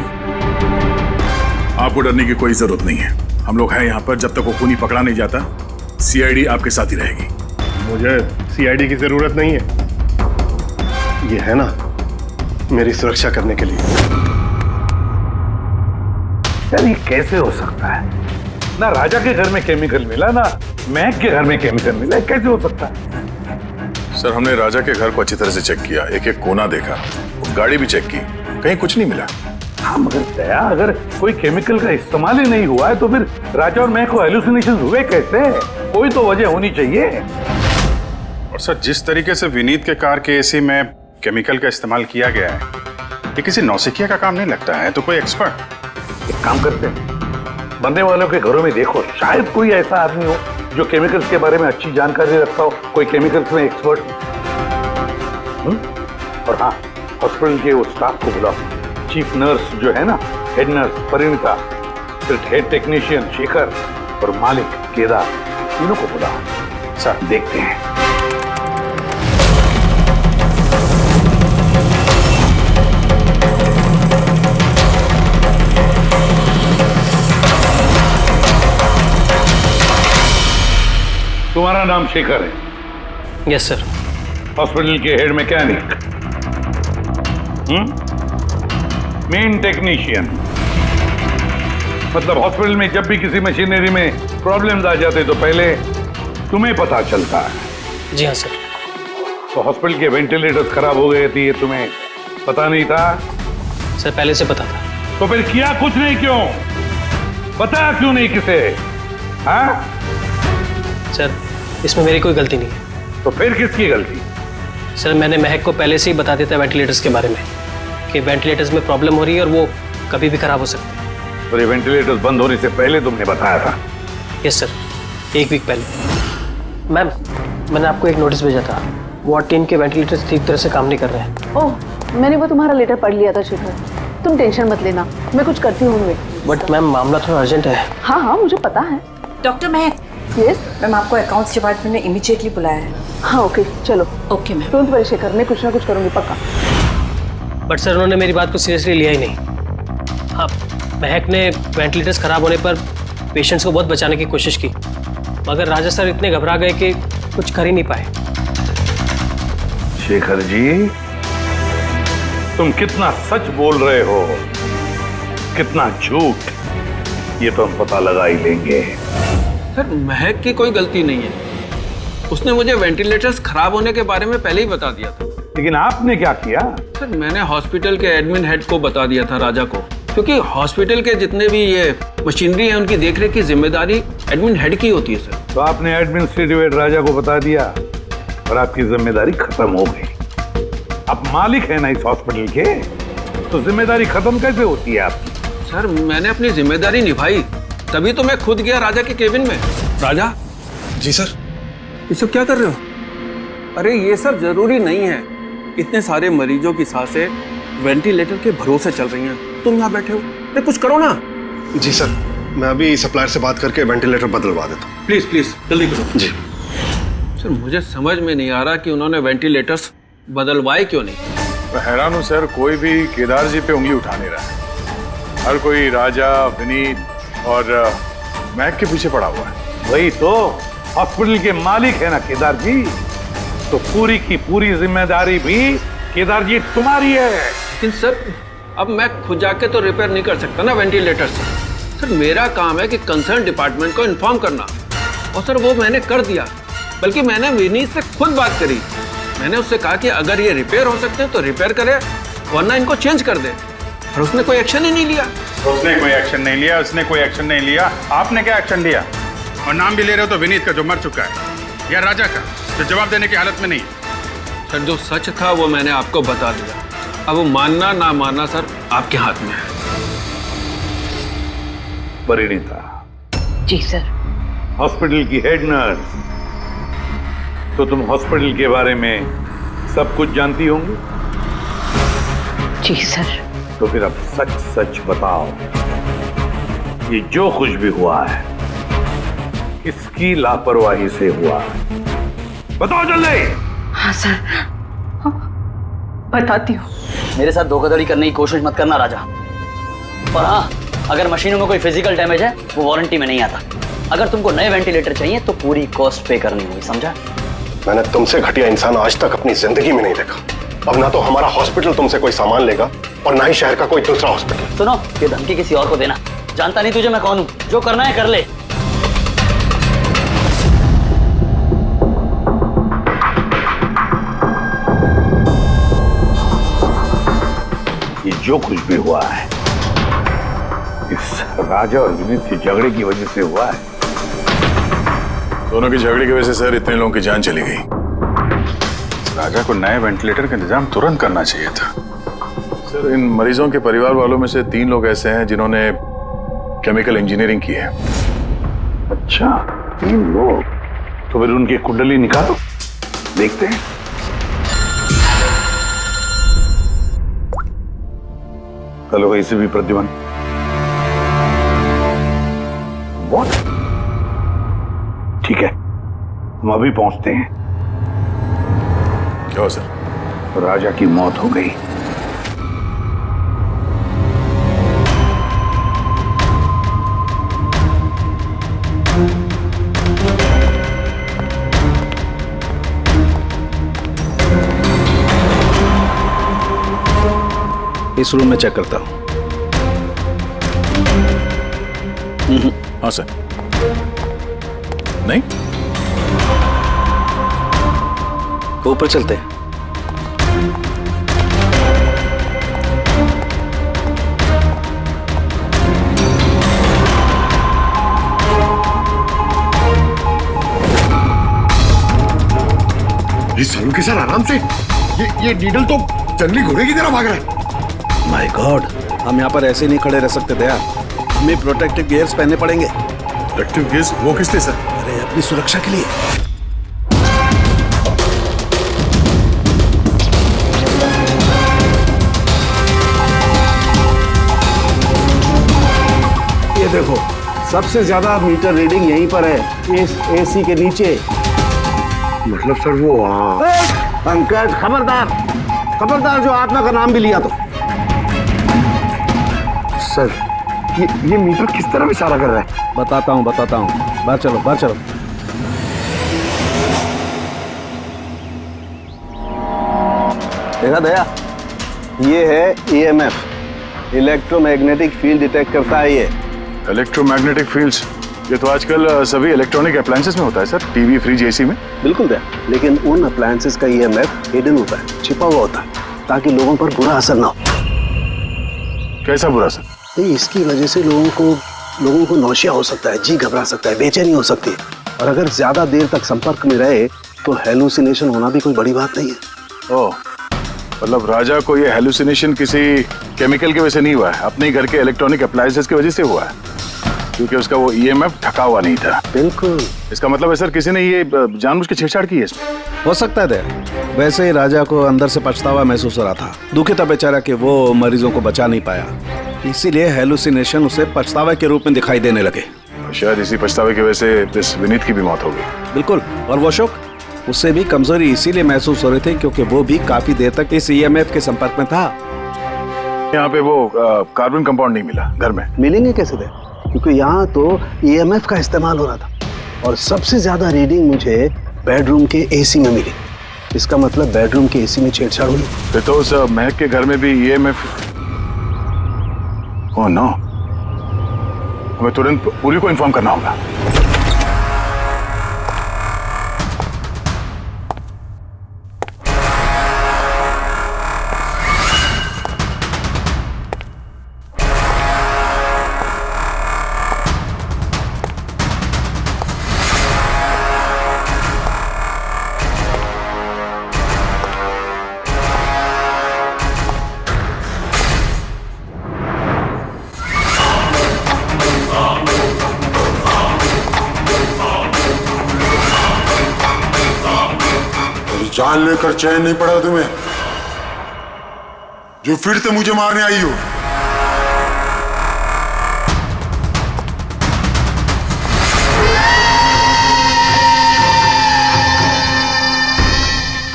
E: आपको डरने की कोई जरूरत नहीं है। हम लोग हैं यहाँ पर, जब तक वो खूनी पकड़ा नहीं जाता सीआईडी आपके साथ ही रहेगी।
J: मुझे सीआईडी की जरूरत नहीं है, ये है ना मेरी सुरक्षा करने के लिए।
E: यार ये कैसे हो सकता है? ना राजा के घर में केमिकल मिला, ना महक के घर में केमिकल मिला, कैसे हो सकता है?
G: सर, हमने राजा के घर को अच्छी तरह से चेक किया, एक एक कोना देखा, गाड़ी भी चेक की, कहीं कुछ नहीं मिला।
E: हाँ मगर दया, अगर कोई केमिकल का इस्तेमाल ही नहीं हुआ है तो फिर राजा और महक को हेलुसिनेशन हुए कैसे? कोई तो वजह होनी चाहिए।
F: और सर, जिस तरीके से विनीत के कार के एसी में केमिकल का इस्तेमाल किया गया है, ये किसी नौसिखिया का काम नहीं लगता है, तो कोई एक्सपर्ट।
E: एक काम करते हैं, बनने वालों के घरों में देखो, शायद कोई ऐसा आदमी हो जो केमिकल्स के बारे में अच्छी जानकारी रखता हो, कोई केमिकल्स में एक्सपर्ट। और हाँ, हॉस्पिटल के उस स्टाफ को बुलाओ, चीफ नर्स जो है ना, हेड नर्स परिणीता, फिर हेड टेक्नीशियन शेखर और मालिक केदार, तीनों को बुलाओ। सर देखते हैं। तुम्हारा नाम शेखर है?
C: Yes sir.
E: हॉस्पिटल के हेड मैकेनिक, मेन टेक्नीशियन, मतलब हॉस्पिटल में जब भी किसी मशीनरी में प्रॉब्लम्स आ जाते तो पहले तुम्हें पता चलता है?
C: जी हाँ सर।
E: तो हॉस्पिटल के वेंटिलेटर्स खराब हो गए थे, ये तुम्हें पता नहीं था?
C: सर पहले से पता था।
E: तो फिर किया कुछ नहीं क्यों? बताया क्यों नहीं किसे? हाँ?
C: सर इसमें मेरी कोई गलती नहीं है।
E: तो फिर किसकी गलती?
C: सर मैंने महक को पहले से ही बता दिया था वेंटिलेटर्स के बारे में कि वेंटिलेटर्स में प्रॉब्लम हो रही है और वो कभी भी खराब हो सकते हैं।
E: और ये वेंटिलेटर्स बंद होने से पहले तुमने बताया था?
C: यस सर, 1 वीक पहले। मैम मैंने आपको एक नोटिस भेजा था, वार्ड टीम के वेंटिलेटर्स ठीक तरह से काम नहीं कर रहे हैं।
L: ओह, मैंने वो तुम्हारा लेटर पढ़ लिया था शेखर, तुम टेंशन मत लेना, मैं कुछ करती हूँ।
C: बट मैम मामला थोड़ा अर्जेंट है।
L: हाँ हाँ मुझे पता है।
D: डॉक्टर महक।
L: यस
D: मैम आपको अकाउंट्स डिपार्टमेंट ने इमीडिएटली बुलाया है।
L: हाँ ओके चलो।
D: Okay ma'am.
L: Don't worry Shekhar, मैं कुछ ना कुछ करूँगी पक्का।
C: बट सर उन्होंने मेरी बात को सीरियसली लिया ही नहीं। हाँ महक ने वेंटिलेटर्स खराब होने पर पेशेंट्स को बहुत बचाने की कोशिश की, मगर राजा सर इतने घबरा गए कि कुछ कर ही नहीं पाए।
E: शेखर जी, तुम कितना सच बोल रहे हो, कितना झूठ, ये तो हम पता लगा ही लेंगे।
O: सर महक की कोई गलती नहीं है, उसने मुझे वेंटिलेटर्स खराब होने के बारे में पहले ही बता दिया था।
E: लेकिन आपने क्या किया?
O: सर मैंने हॉस्पिटल के एडमिन हेड को बता दिया था, राजा को, क्योंकि हॉस्पिटल के जितने भी ये मशीनरी है उनकी देखरेख की जिम्मेदारी एडमिन हेड की होती है सर।
E: तो आपने एडमिनिस्ट्रेटिव हेड राजा को बता दिया और आपकी जिम्मेदारी खत्म हो गई। आप मालिक है ना इस हॉस्पिटल के, तो जिम्मेदारी खत्म कैसे होती है आपकी?
O: सर मैंने अपनी जिम्मेदारी निभाई, तभी तो मैं खुद गया राजा के केबिन में। राजा।
J: जी सर।
O: ये सब क्या कर रहे हो? अरे ये सब जरूरी नहीं है, इतने सारे मरीजों की सांसें वेंटिलेटर के भरोसे चल रही हैं, तुम यहाँ बैठे हो, अरे कुछ करो ना।
J: जी सर, मैं अभी सप्लायर से बात करके वेंटिलेटर बदलवा देता हूँ।
O: प्लीज प्लीज जल्दी करो।
J: जी
O: सर मुझे समझ में नहीं आ रहा कि उन्होंने वेंटिलेटर्स बदलवाए क्यों नहीं।
G: मैं हैरान हूँ सर, कोई भी केदार जी पे उंगली उठा नहीं रहा है। हर कोई राजा, विनीत और महक के पीछे पड़ा हुआ है।
E: वही तो, हॉस्पिटल के मालिक है ना केदार जी, तो पूरी की पूरी जिम्मेदारी भी केदार जी तुम्हारी है।
O: लेकिन सर अब मैं खुद जाके तो रिपेयर नहीं कर सकता ना वेंटिलेटर्स। सर मेरा काम है कि कंसर्न डिपार्टमेंट को इन्फॉर्म करना, और सर वो मैंने कर दिया। बल्कि मैंने विनीत से खुद बात करी, मैंने उससे कहा कि अगर ये रिपेयर हो सकते हैं तो रिपेयर करे, वरना इनको चेंज कर दे, और उसने कोई एक्शन ही नहीं लिया।
F: उसने कोई एक्शन नहीं लिया, उसने कोई एक्शन नहीं लिया। आपने क्या एक्शन लिया? और नाम भी ले रहे हो तो विनीत का जो मर चुका है, या राजा का जो जवाब देने की हालत में नहीं है।
O: सर जो सच था वो मैंने आपको बता दिया, अब वो मानना ना मानना सर आपके हाथ में है।
E: परिणीता।
D: जी सर।
E: हॉस्पिटल की हेड नर्स, तो तुम हॉस्पिटल के बारे में सब कुछ जानती होंगी।
D: जी सर।
E: तो फिर अब सच सच बताओ, ये जो कुछ भी हुआ है किसकी लापरवाही से हुआ है? बताओ जल्दी।
D: हाँ सर, बताती हूँ।
I: मेरे साथ धोखाधड़ी करने की कोशिश मत करना राजा। और हाँ, अगर मशीनों में कोई फिजिकल डैमेज है वो वारंटी में नहीं आता। अगर तुमको नए वेंटिलेटर चाहिए तो पूरी कॉस्ट पे करनी होगी, समझा?
J: मैंने तुमसे घटिया इंसान आज तक अपनी जिंदगी में नहीं देखा। अब ना तो हमारा हॉस्पिटल तुमसे कोई सामान लेगा और ना ही शहर का कोई दूसरा हॉस्पिटल।
I: सुनो, ये धमकी किसी और को देना, जानता नहीं तुझे मैं कौन हूँ, जो करना है कर ले।
E: ये जो कुछ भी हुआ है इस राजा और विनीत के झगड़े की वजह से हुआ है।
G: दोनों की झगड़े की वजह से सर इतने लोगों की जान चली गई।
F: राजा को नए वेंटिलेटर का इंतजाम तुरंत करना चाहिए था।
G: सर इन मरीजों के परिवार वालों में से 3 लोग ऐसे हैं जिन्होंने केमिकल इंजीनियरिंग की है।
E: अच्छा, 3 लोग? तो फिर उनकी कुंडली निकालो, देखते हैं। हेलो, इसे भी प्रद्युमन। What? ठीक है, हम अभी पहुंचते हैं।
G: क्या हो सर?
E: राजा की मौत हो गई।
K: इस रूम में चेक करता हूं।
G: हाँ सर। नहीं,
K: ऊपर चलते हैं।
M: ये सलू के साथ आराम से, ये नीडल तो जंगली घोड़े की तरह भाग रहा है।
K: माय गॉड, हम यहाँ पर ऐसे नहीं खड़े रह सकते दया, हमें प्रोटेक्टिव गियर्स पहनने पड़ेंगे।
G: प्रोटेक्टिव गियर्स वो किस लिए सर?
K: अरे अपनी सुरक्षा के लिए। ये देखो, सबसे ज्यादा मीटर रीडिंग यहीं पर है, इस एसी के नीचे।
M: मतलब सर वो
K: पंकज, खबरदार खबरदार, जो आत्मा का नाम भी लिया तो।
M: सर ये मीटर किस तरफ इशारा कर रहा है?
K: बताता हूँ बाहर चलो, बाहर चलो। देखा दया, ये है EMF, इलेक्ट्रोमैग्नेटिक फील्ड डिटेक्ट करता है ये।
G: इलेक्ट्रोमैग्नेटिक फील्ड्स, ये तो आजकल सभी इलेक्ट्रॉनिक अप्लायंसेस में होता है सर, टीवी, फ्रिज, एसी में।
K: बिल्कुल दया, लेकिन उन अप्लायंसेस का EMF हिडन होता है, छिपा हुआ होता है, ताकि लोगों पर बुरा असर ना हो।
G: कैसा बुरा असर?
K: इसकी वजह से लोगों को नौशिया हो सकता है, जी घबरा सकता है, बेचैनी हो सकती है, और अगर ज्यादा देर तक संपर्क में रहे तो हेलुसिनेशन होना भी कोई बड़ी बात नहीं है।
G: ओह, मतलब राजा को ये हेलुसिनेशन किसी केमिकल की वजह से नहीं हुआ है, अपने घर के इलेक्ट्रॉनिक अप्लायंसेस की वजह से हुआ है, क्योंकि उसका वो EMF ढका हुआ नहीं था।
K: बिल्कुल।
G: इसका मतलब है सर, किसी ने ये जानबूझ के छेड़छाड़ की है इसमें?
K: हो सकता है दया, वैसे ही राजा को अंदर से पछतावा महसूस हो रहा था, दुखी था बेचारा कि वो मरीजों को बचा नहीं पाया, इसीलिए हेलुसिनेशन उसे पछतावा के रूप में दिखाई देने लगे।
G: शायद इसी पछतावे की वजह से इस विनीत की भी मौत हो गई।
K: बिल्कुल, और वो अशोक, उससे भी कमजोरी इसीलिए महसूस हो रही थी क्योंकि वो भी काफी देर तक इस EMF के संपर्क में था।
G: यहाँ पे वो कार्बन कंपाउंड नहीं मिला घर में।
K: मिलेंगे कैसे दे, क्योंकि यहाँ तो EMF का इस्तेमाल हो रहा था, और सबसे ज्यादा रीडिंग मुझे बेडरूम के AC में मिली। इसका मतलब बेडरूम के AC में छेड़छाड़ हुई।
G: फिर तो उस महक के घर में भी EMF। ओह नो, हमें तुरंत पूरी को इन्फॉर्म करना होगा।
M: जान लेकर चैन नहीं पड़ा तुम्हें, जो फिर से मुझे मारने आई हो।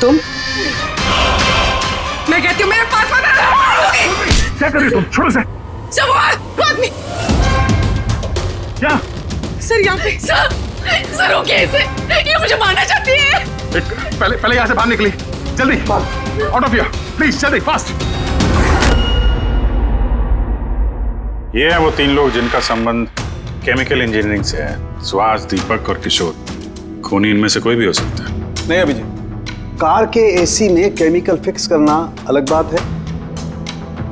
D: तुम? मैं कहती हूँ मेरे पास मत आना।
G: क्या कर रही हो तुम? छोड़ो से।
L: सर वो आदमी।
G: क्या?
L: सर यहाँ पे। सर रोकिए इसे, ये मुझे मारना चाहती है।
G: पहले यहाँ से बाहर निकली, जल्दी, आउट ऑफ हियर, प्लीज, जल्दी, फास्ट।
F: ये है वो 3 लोग जिनका संबंध केमिकल इंजीनियरिंग से है, सुहास, दीपक और किशोर। खूनी इनमें से कोई भी हो सकता है।
K: नहीं अभिजीत, कार के AC में केमिकल फिक्स करना अलग बात है,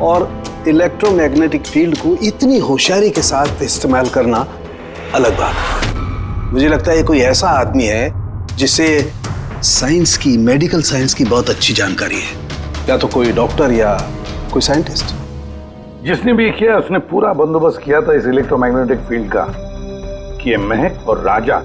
K: और इलेक्ट्रोमैग्नेटिक फील्ड को इतनी होशियारी के साथ इस्तेमाल करना अलग बात है। मुझे लगता है ये कोई ऐसा आदमी है जिसे साइंस की, मेडिकल साइंस की बहुत अच्छी जानकारी है, या तो कोई डॉक्टर या कोई साइंटिस्ट।
E: जिसने भी किया उसने पूरा बंदोबस्त किया था इस इलेक्ट्रोमैग्नेटिक फील्ड का, कि ये महक और राजा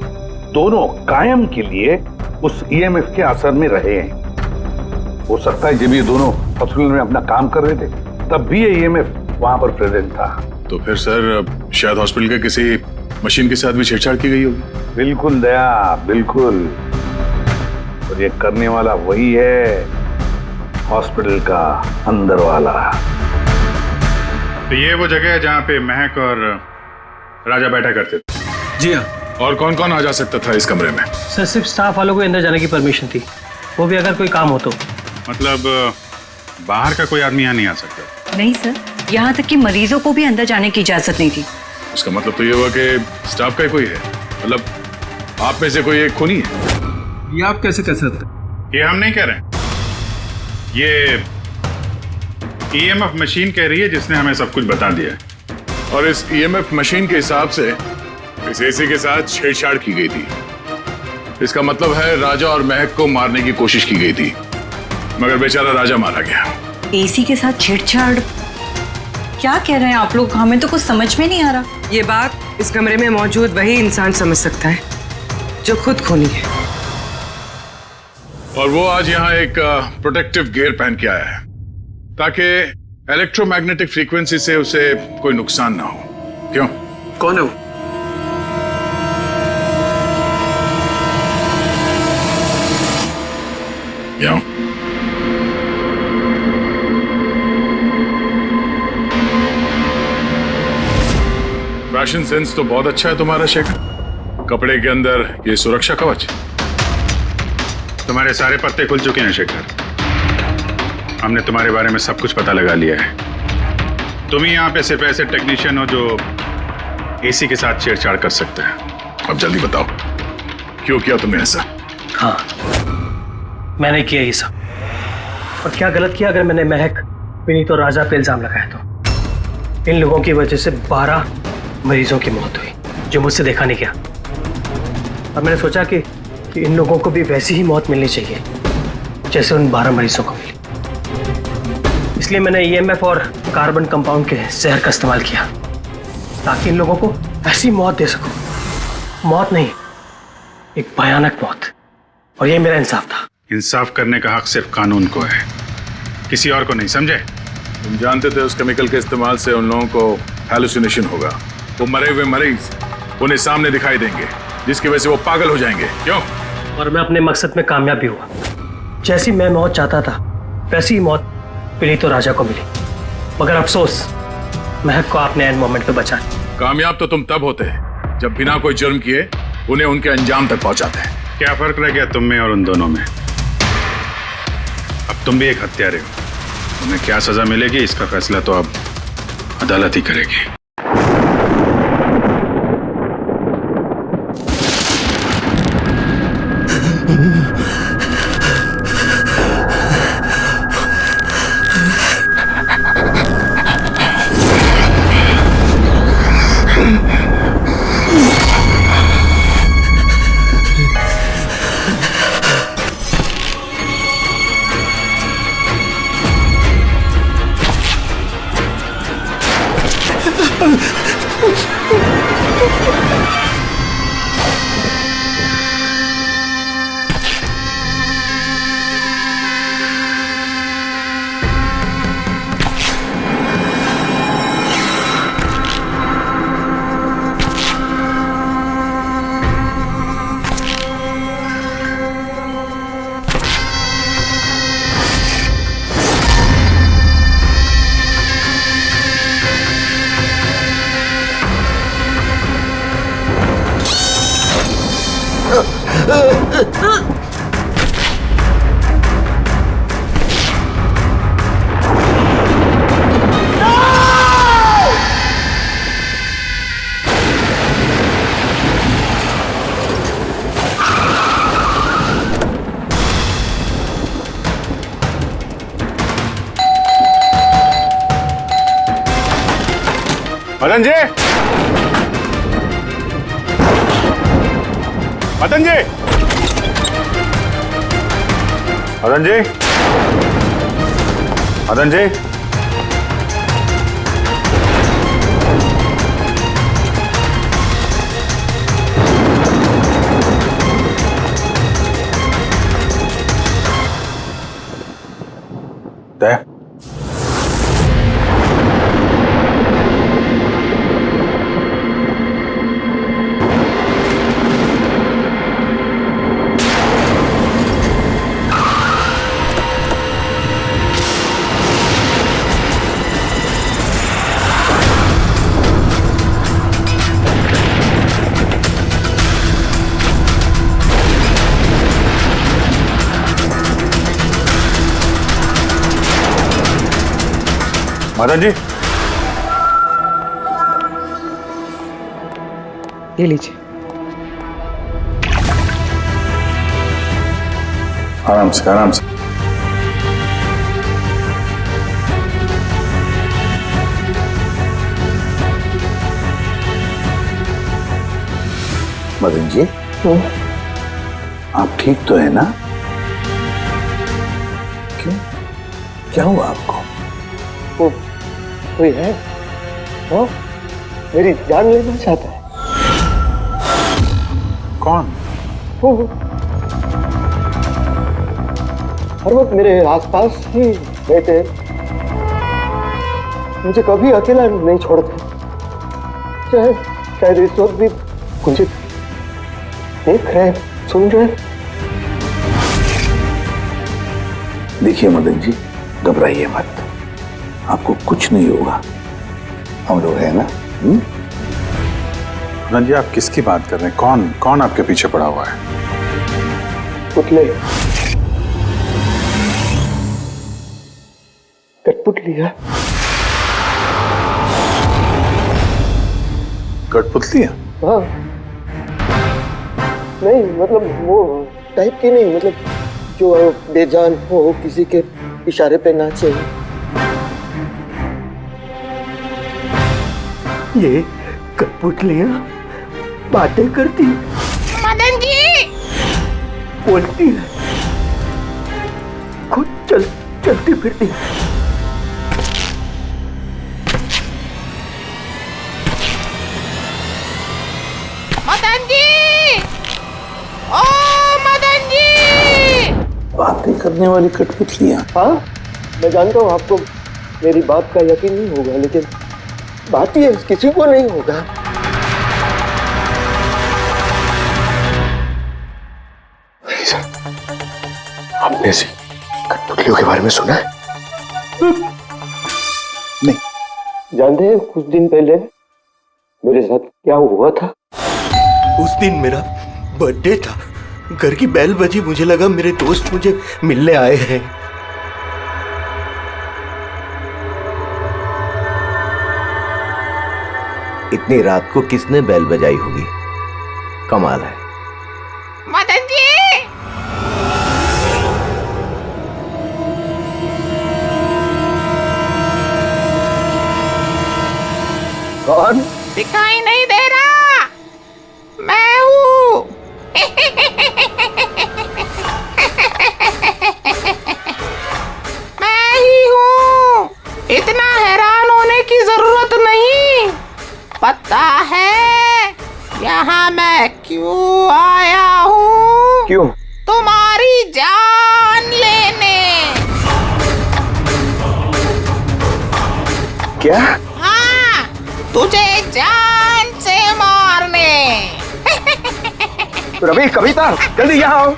E: दोनों कायम के लिए उस EMF के असर में रहे हैं। हो सकता है जब ये दोनों हॉस्पिटल में अपना काम कर रहे थे तब भी ये EMF वहां पर प्रेजेंट था।
G: तो फिर सर शायद हॉस्पिटल के किसी मशीन के साथ भी छेड़छाड़ की गई होगी।
E: बिल्कुल दया, बिल्कुल, और ये करने वाला वही है, हॉस्पिटल का अंदर वाला।
F: तो ये वो जगह है जहाँ पे महक और राजा बैठा करते थे?
I: जी हाँ।
G: और कौन कौन आ जा सकता था इस कमरे में?
C: सर सिर्फ स्टाफ वालों को अंदर जाने की परमिशन थी, वो भी अगर कोई काम हो तो।
F: मतलब बाहर का कोई आदमी यहाँ नहीं आ सकता?
H: नहीं सर, यहाँ तक कि मरीजों को भी अंदर जाने की इजाजत नहीं थी।
G: इसका मतलब तो ये हुआ कि स्टाफ का ही कोई है, मतलब आप में से कोई एक खूनी है।
O: ये आप कैसे कह सकते हैं?
F: ये हम नहीं कह रहे हैं, ये ईएमएफ मशीन कह रही है जिसने हमें सब कुछ बता दिया है।
G: और इस ईएमएफ मशीन के हिसाब से इस एसी के साथ छेड़छाड़ की गई थी। इसका मतलब है राजा और महक को मारने की कोशिश की गई थी, मगर बेचारा राजा मारा गया।
H: एसी के साथ छेड़छाड़? क्या कह रहे हैं आप लोग? हमें तो कुछ समझ में नहीं आ रहा।
D: ये बात इस कमरे में मौजूद वही इंसान समझ सकता है जो खुद खूनी है।
G: और वो आज यहाँ एक प्रोटेक्टिव गियर पहन के आया है ताकि इलेक्ट्रोमैग्नेटिक फ्रीक्वेंसी से उसे कोई नुकसान ना हो। क्यों?
O: कौन है वो?
G: क्यों? फैशन सेंस तो बहुत अच्छा है तुम्हारा शेखर। कपड़े के अंदर ये सुरक्षा कवच।
F: तुम्हारे सारे पत्ते खुल चुके हैं शेखर। हमने तुम्हारे बारे में सब कुछ पता लगा लिया है। तुम ही यहाँ पे सिर्फ ऐसे टेक्नीशियन हो जो एसी के साथ छेड़छाड़ कर सकते हैं।
G: अब जल्दी बताओ, क्यों किया तुमने ऐसा?
C: हाँ, मैंने किया ये सब। और क्या गलत किया अगर मैंने महक, विनीत और राजा पे इल्जाम लगाया तो? इन लोगों की वजह से 12 मरीजों की मौत हुई जो मुझसे देखा नहीं गया। और मैंने सोचा कि इन लोगों को भी वैसी ही मौत मिलनी चाहिए जैसे उन 12 मरीजों को मिली। इसलिए मैंने ईएमएफ और कार्बन कंपाउंड के जहर का इस्तेमाल किया ताकि इन लोगों को ऐसी मौत दे सकूं। मौत नहीं, एक भयानक मौत। और ये मेरा इंसाफ था।
F: इंसाफ करने का हक सिर्फ कानून को है, किसी और को नहीं, समझे?
G: तुम जानते थे उस केमिकल के इस्तेमाल से उन लोगों को हैलुसिनेशन होगा। वो मरे हुए मरीज उन्हें सामने दिखाई देंगे जिसकी वजह से वो पागल हो जाएंगे। क्यों?
C: और मैं अपने मकसद में कामयाब भी हुआ। जैसी मैं मौत चाहता था वैसी ही मौत विनीत और राजा को मिली। मगर अफसोस, महक को आपने एंड मोमेंट पे बचा।
G: कामयाब तो तुम तब होते जब बिना कोई जुर्म किए उन्हें उनके अंजाम तक पहुंचाते हैं।
F: क्या फर्क रह गया तुम में और उन दोनों में? अब तुम भी एक हत्यारे हो। तुम्हें क्या सजा मिलेगी इसका फैसला तो अब अदालत ही करेगी। मदन जी, मदन जी, मदन जी, मदन जी, तय मदन जी,
D: ये लीजिए।
G: आराम से आराम से।
E: मदन जी, आप ठीक तो है ना? क्यों, क्या हुआ आपको?
C: वो कोई है, वो मेरी जान लेना चाहता है।
G: कौन?
C: वो हर वक्त मेरे आसपास ही रहते, मुझे कभी अकेला नहीं छोड़ते। शायद इस वक्त भी मुझे देख रहे, सुन रहे।
E: देखिए मदन जी, घबराइए मत, आपको कुछ नहीं होगा, हम लोग हैं ना।
G: मदन जी, आप किसकी बात कर रहे हैं? कौन कौन आपके पीछे पड़ा हुआ है?
C: पुतले, कठपुतलियां।
G: कठपुतलियां?
C: हाँ, नहीं मतलब वो टाइप की नहीं, मतलब जो बेजान हो, किसी के इशारे पे नाचे। ये कठपुतलियां बातें करती,
L: मदन जी
C: बोलती है, खुद चलती फिरती।
L: मदन जी, ओ मदन जी।
E: बातें करने वाली कठपुतलियां?
C: हाँ, मैं जानता हूँ आपको मेरी बात का यकीन नहीं होगा, लेकिन बात ये किसी को नहीं होगा। आपने से कठपुतलियों के बारे में सुना है?
E: नहीं।
C: जानते हैं कुछ दिन पहले मेरे साथ क्या हुआ था?
J: उस दिन मेरा बर्थडे था, घर की बेल बजी, मुझे लगा मेरे दोस्त मुझे मिलने आए हैं।
P: इतनी रात को किसने बेल बजाई होगी? कमाल है।
L: मदन जी,
C: कौन?
L: दिखाई नहीं दे रहा, मैं हूँ। मैं ही हूँ, इतना हैरान होने की जरूरत नहीं। पता है यहाँ मैं क्यों आया हूँ?
C: क्यों?
L: तुम्हारी जान लेने।
C: क्या?
L: हाँ, तुझे जान से मारने।
C: रवि, कविता, जल्दी यहाँ आओ।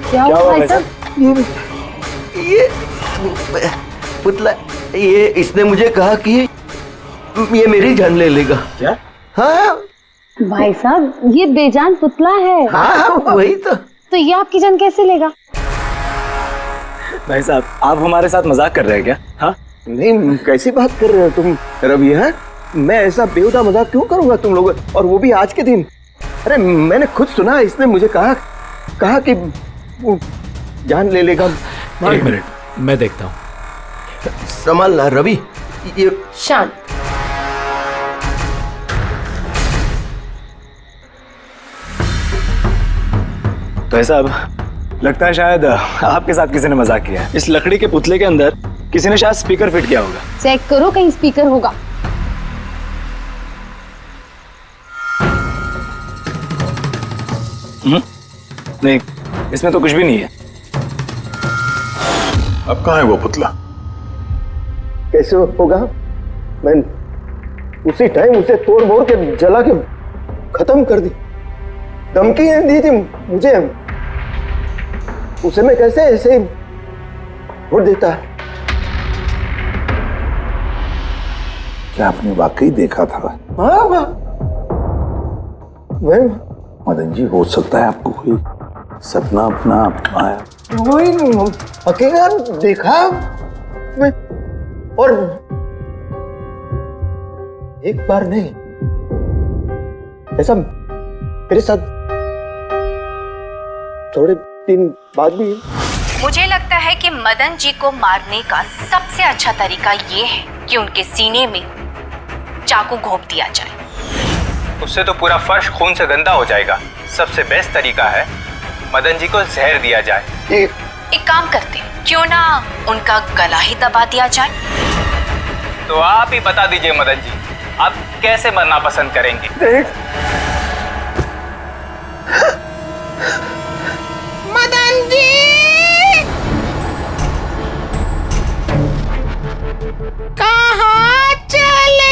B: क्या हुआ भाई साहब?
P: ये पुतला, ये इसने मुझे कहा कि ये मेरी जान ले लेगा।
C: क्या?
P: हाँ
B: भाई साहब, ये बेजान पुतला है।
P: हाँ, वही तो
B: ये आपकी जान कैसे लेगा?
I: भाई साहब, आप हमारे साथ मजाक कर रहे हैं क्या? हाँ
C: नहीं, कैसी बात कर रहे हो तुम रवि? है, मैं ऐसा बेहुदा मजाक क्यों करूंगा तुम लोग, और वो भी आज के दिन? अरे मैंने खुद सुना, इसने मुझे कहा कि वो जान ले लेगा।
I: एक मिनट, मैं देखता हूँ।
P: संभालना रवि। ये
B: शांत।
I: तो ऐसा अब लगता है शायद आपके साथ किसी ने मजाक किया है। इस लकड़ी के पुतले के अंदर किसी ने शायद स्पीकर फिट किया होगा।
B: चेक करो, कहीं स्पीकर होगा।
I: नहीं, इसमें तो कुछ भी नहीं है।
G: अब कहाँ है वो पुतला?
C: कैसे होगा? मैं उसी टाइम उसे तोड़ मोड़ के जला के खत्म कर दी, धमकी दी थी मुझे, उसे मैं कैसे ऐसे ही छोड़ देता?
E: क्या आपने वाकई देखा था?
C: हाँ, मैं
E: मदन जी, हो सकता है आपको कोई सपना अपना आया।
C: वही अकेला देखा मैं, और एक बार नहीं,
P: ऐसा मेरे साथ थोड़े दिन बाद भी।
Q: मुझे लगता है कि मदन जी को मारने का सबसे अच्छा तरीका ये है कि उनके सीने में चाकू घोंप दिया जाए।
I: उससे तो पूरा फर्श खून से गंदा हो जाएगा। सबसे बेस्ट तरीका है मदन जी को जहर दिया जाए।
Q: एक काम करते हैं, क्यों ना उनका गला ही दबा दिया जाए।
I: तो आप ही बता दीजिए मदन जी, आप कैसे मरना पसंद करेंगे?
R: मदन जी, कहाँ चले?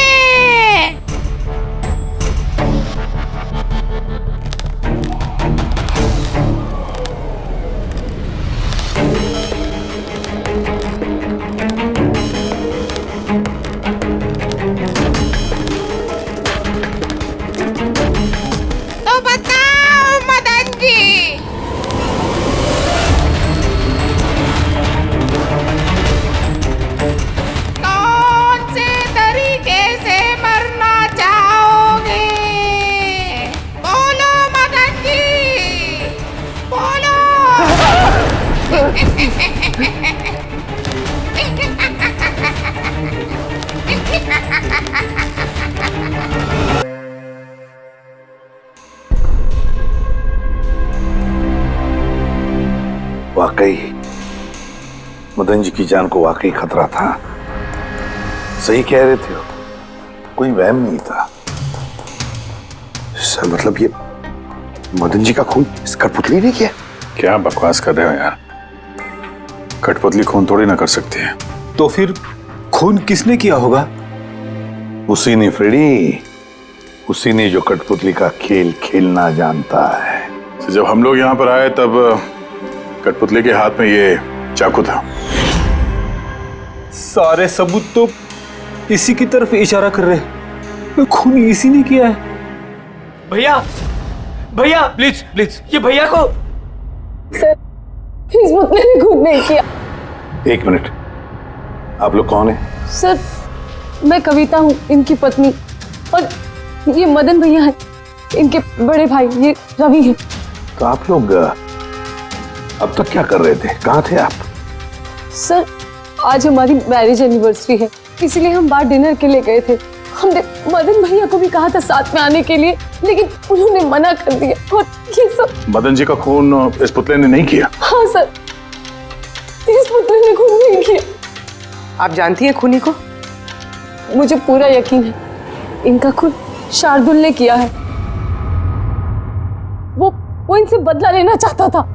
R: तो बताओ मदन जी, कौन से तरीके से मरना चाहोगे? बोलो मदन जी, बोलो।
E: वाकई मदन जी की जान को वाकई खतरा था। सही कह रहे थे, कोई वहम नहीं था।
K: सर मतलब ये मदन जी का खून इस कठपुतली ने किया?
F: क्या बकवास कर रहे हो यार? कठपुतली खून थोड़ी ना कर सकती है।
K: तो फिर खून किसने किया होगा?
E: उसी ने फ्रेडी, उसी ने जो कठपुतली का खेल खेलना जानता है।
F: तो जब हम लोग यहाँ पर आए तब कठपुतली के हाथ में ये चाकू था।
K: सारे सबूत तो इसी की तरफ इशारा कर रहे हैं। खून इसी ने किया है।
I: भैया भैया
K: प्लीज प्लीज,
I: ये भैया को।
B: सर, इस पुतले ने खून नहीं किया।
E: एक मिनट, आप लोग कौन हैं?
B: सर, मैं कविता हूँ, इनकी पत्नी, और ये मदन भैया हैं, इनके बड़े भाई, ये रवि हैं।
E: तो आप लोग अब तक क्या कर रहे थे? कहाँ थे आप?
B: सर, आज हमारी मैरिज एनिवर्सरी है, इसलिए हम बाहर डिनर के लिए गए थे। हमने मदन भैया को भी कहा था साथ में आने के लिए, लेकिन उन्होंने मना कर दिया। और ये सब
F: मदन जी का खून इस पुतले ने नहीं किया?
B: हाँ सर, इस पुतले ने खून नहीं किया।
D: आप जानती हैं खूनी को?
B: मुझे पूरा यकीन है, इनका खून शार्दुल ने किया है। वो इनसे बदला लेना चाहता था।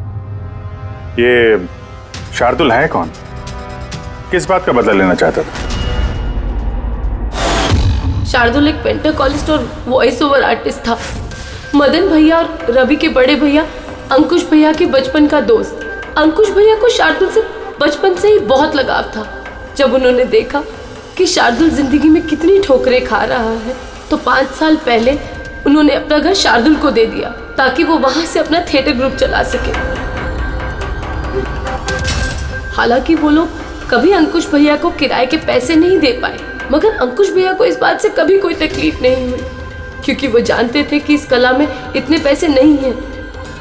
F: ये शार्दुल है कौन? किस बात का बदला लेना चाहता था?
L: शार्दुल एक पेंटाकोलिस्ट और वॉइस ओवर आर्टिस्ट था। मदन भैया और रवि के बड़े भैया अंकुश भैया के बचपन का दोस्त। अंकुश भैया को शार्दुल से बचपन से ही बहुत लगाव था। जब उन्होंने देखा कि शार्दुल जिंदगी में कितनी ठोकरें खा रहा है, तो 5 साल पहले उन्होंने अपना घर शार्दुल को दे दिया ताकि वो वहां से अपना थिएटर ग्रुप चला सके। हालांकि वो लोग कभी अंकुश भैया को किराए के पैसे नहीं दे पाए, मगर अंकुश भैया को इस बात से कभी कोई तकलीफ नहीं हुई, क्योंकि वो जानते थे कि इस कला में इतने पैसे नहीं हैं।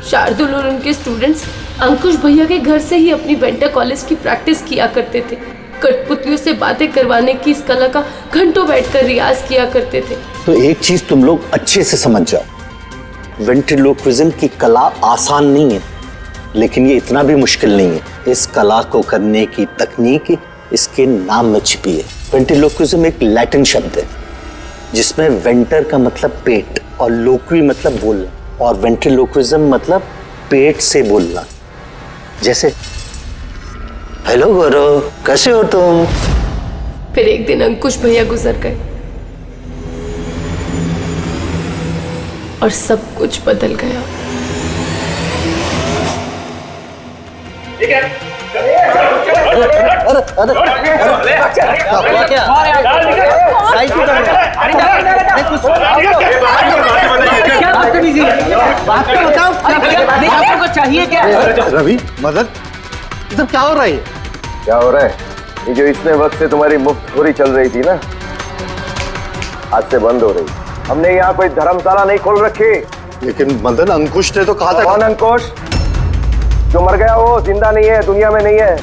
L: शार्दुल और उनके स्टूडेंट्स अंकुश भैया के घर से ही अपनी वेंटर कॉलेज की प्रैक्टिस किया करते थे। कठपुतलियों से बातें करवाने की इस कला का घंटों बैठकर रियाज किया करते थे।
P: तो एक चीज तुम लोग अच्छे से समझ जाओ, वेंट्रिलोक्विज्म की कला आसान नहीं है, लेकिन ये इतना भी मुश्किल नहीं है। इस कला को करने की तकनीक इसके नाम में छिपी है। वेंट्रिलोक्विज्म एक लैटिन शब्द है जिसमें वेंटर का मतलब पेट और लोक्वी मतलब बोलना, और वेंट्रिलोक्विज्म मतलब पेट से बोलना। जैसे हेलो गौरव, कैसे हो तुम?
L: फिर एक दिन अंकुश भैया गुजर गए और सब कुछ बदल गया।
P: चाहिए क्या? रवि, मदन, ये सब क्या हो रहा है?
S: क्या हो रहा है? ये जो इतने वक्त से तुम्हारी मुफ्त खोरी चल रही थी ना, आज से बंद हो रही।
K: हमने यहाँ कोई धर्मशाला नहीं खोल रखी।
P: लेकिन मदन, अंकुश ने तो कहा था।
K: कौन अंकुश? जो मर गया वो जिंदा नहीं है, दुनिया में नहीं है।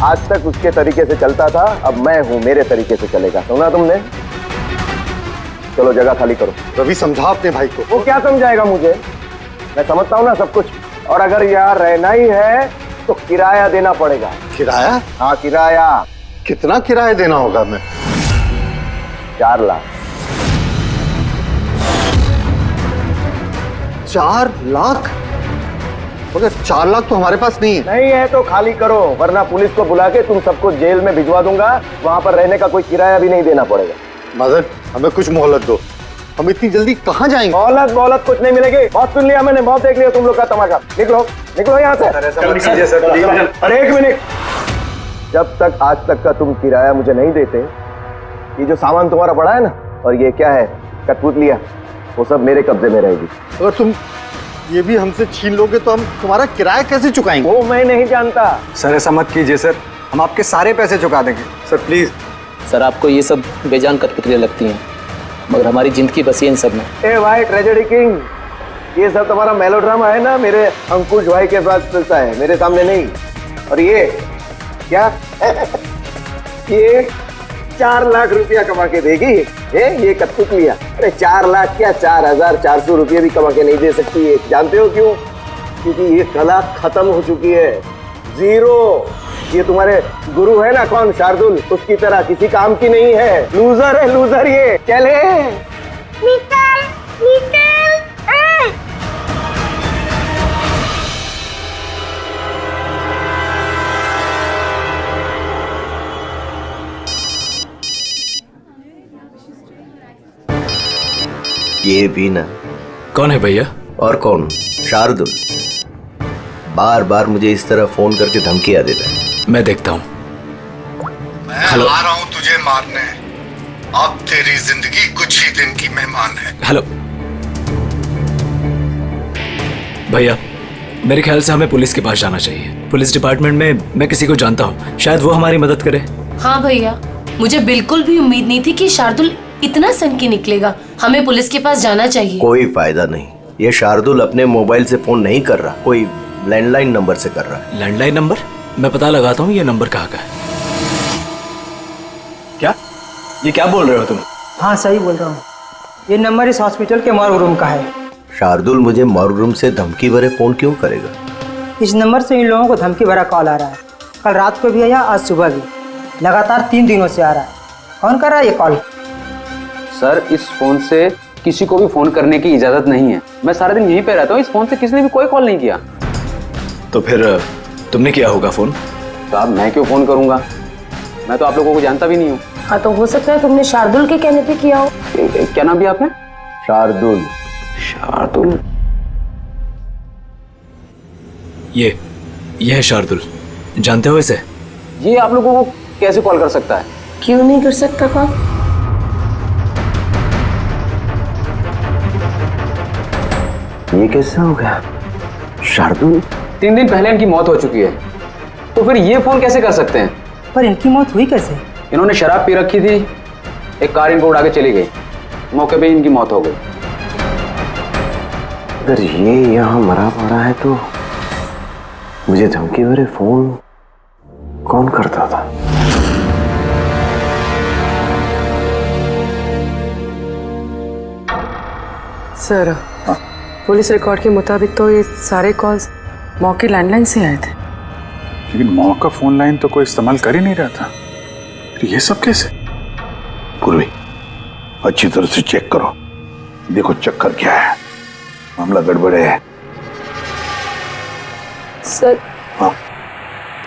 K: आज तक उसके तरीके से चलता था, अब मैं हूँ, मेरे तरीके से चलेगा। सुना तुमने? चलो जगह खाली करो।
P: रवि, समझा अपने भाई को।
K: वो क्या समझाएगा मुझे? मैं समझता हूँ ना सब कुछ। और अगर यहाँ रहना ही है तो किराया देना पड़ेगा।
P: किराया?
K: हाँ, किराया।
P: कितना किराया देना होगा? मैं
K: 4 लाख।
P: 4 लाख? मगर 4 लाख तो हमारे पास नहीं है।
K: नहीं है तो खाली करो, वरना पुलिस को बुला के तुम सबको जेल में भिजवा दूंगा। वहां पर रहने का कोई किराया भी नहीं देना पड़ेगा।
P: मदन, हमें कुछ मोहलत दो। हम इतनी जल्दी कहाँ जाएंगे?
K: मोहलत कुछ नहीं मिलेगी। बहुत सुन लिया मैंने, बहुत देख लिया तुम लोग का तमाशा। निकलो निकलो यहाँ से। अरे 1 मिनट, जब तक आज तक का तुम किराया मुझे नहीं देते, ये जो सामान तुम्हारा पड़ा है ना, और ये क्या है, कठपुतलियां, वो सब मेरे कब्जे में रहेगी।
P: अगर तुम ये भी हमसे छीन लोगे तो हम तुम्हारा किराया कैसे चुकाएंगे?
K: वो मैं नहीं जानता।
I: सर ऐसा मत कीजिए सर, हम आपके सारे पैसे चुका देंगे सर, प्लीज।
C: सर आपको ये सब बेजान कठपुतलियां लगती हैं, मगर हमारी जिंदगी बसी है इन सब में।
K: ए भाई ट्रेजेडी किंग, ये सब तुम्हारा मेलोड्रामा है ना, मेरे अंकुश भाई के पास चलता है, मेरे सामने नहीं। और ये क्या ये 4 लाख रुपया कमा के देगी ये कठपुतलियां? अरे 4 लाख क्या, 4,400 रुपये भी कमा के नहीं दे सकती है। जानते हो क्यों? क्योंकि ये कला खत्म हो चुकी है, जीरो। ये तुम्हारे गुरु है ना, कौन, शार्दुल, उसकी तरह किसी काम की नहीं है। लूजर है, लूजर ये। चले
R: निकल निकल।
S: ये भी ना।
C: कौन है भैया?
S: और कौन, शार्दुल। बार बार मुझे इस तरह फोन करके धमकियां देता है।
C: मैं देखता हूँ।
M: मैं आ रहा हूँ तुझे मारने। अब तेरी जिंदगी कुछ ही दिन की मेहमान है।
C: हेलो भैया, मेरे ख्याल से हमें पुलिस के पास जाना चाहिए। पुलिस डिपार्टमेंट में मैं किसी को जानता हूँ, शायद वो हमारी मदद करे।
B: हाँ भैया, मुझे बिल्कुल भी उम्मीद नहीं थी कि शार्दुल इतना सनकी निकलेगा। हमें पुलिस के पास जाना चाहिए।
S: कोई फायदा नहीं, ये शार्दुल अपने मोबाइल से फोन नहीं कर रहा, कोई लैंडलाइन नंबर से कर रहा है।
C: Landline number? मैं पता लगाता हूँ ये नंबर कहाँ का है।
I: क्या? ये क्या बोल रहे हो तुम?
T: हाँ सही बोल रहा हूँ, ये नंबर इस हॉस्पिटल के मॉर्ग रूम का है।
S: शार्दुल मुझे मॉर्ग रूम से धमकी भरे फोन क्यों करेगा?
T: इस नंबर से इन लोगों को धमकी भरा कॉल आ रहा है। कल रात को भी आया, आज सुबह भी, लगातार 3 दिनों से आ रहा है। कौन कर रहा है ये कॉल?
U: सर इस फोन से किसी को भी फोन करने की इजाजत नहीं है। मैं सारा दिन यहीं पे रहता हूँ, इस फोन से किसी ने भी कोई कॉल नहीं किया।
C: तो फिर तुमने किया होगा फोन?
U: साहब मैं क्यों फोन करूंगा, मैं तो आप लोगों को जानता भी नहीं हूँ।
B: हाँ तो हो सकता है तुमने शार्दुल के कहने पे किया हो।
U: क्या नाम दिया आपने?
K: शार्दुल।
U: शार्दुल?
C: ये है शार्दुल, जानते हो इसे?
U: ये आप लोगों को कैसे कॉल कर सकता है?
B: क्यों नहीं कर सकता कॉल?
S: ये कैसे हो गया? शार्दुल
U: 3 दिन पहले इनकी मौत हो चुकी है, तो फिर ये फोन कैसे कर सकते हैं?
T: पर इनकी मौत हुई कैसे?
U: इन्होंने शराब पी रखी थी, एक कार इनको उड़ा के चली गई, मौके पे इनकी मौत हो गई।
S: अगर ये यहाँ मरा पड़ा है तो मुझे धमकी भरे फोन कौन करता था?
D: सर पुलिस रिकॉर्ड के मुताबिक तो ये सारे कॉल्स मौके लैंडलाइन से आए थे।
F: लेकिन मौका फोन लाइन तो कोई इस्तेमाल कर ही नहीं रहा था, फिर ये सब कैसे?
E: पूर्वी अच्छी तरह से चेक करो, देखो चक्कर क्या है, मामला गड़बड़े है।
B: सर
E: हाँ?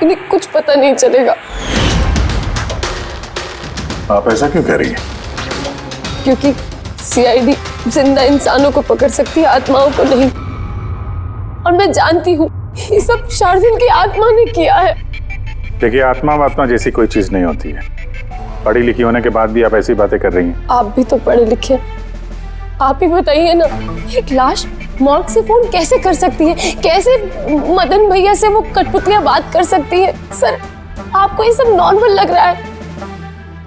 B: इन्हें कुछ पता नहीं चलेगा।
E: आप ऐसा क्यों कह रही हैं?
B: क्योंकि सीआईडी जिंदा इंसानों को पकड़ सकती है, आत्माओं को नहीं। और मैं जानती हूँ ये सब शार्दुल की आत्मा ने किया है।
F: देखिए आत्मा जैसी कोई चीज नहीं होती है। पढ़ी लिखी होने के बाद भी आप ऐसी बातें कर रही हैं।
B: आप भी तो पढ़े लिखे, आप ही बताइए ना, एक लाश मॉर्ग से फोन कैसे कर सकती है? कैसे मदन भैया से वो कठपुतलियां बात कर सकती है? सर आपको ये सब नॉर्मल लग रहा है?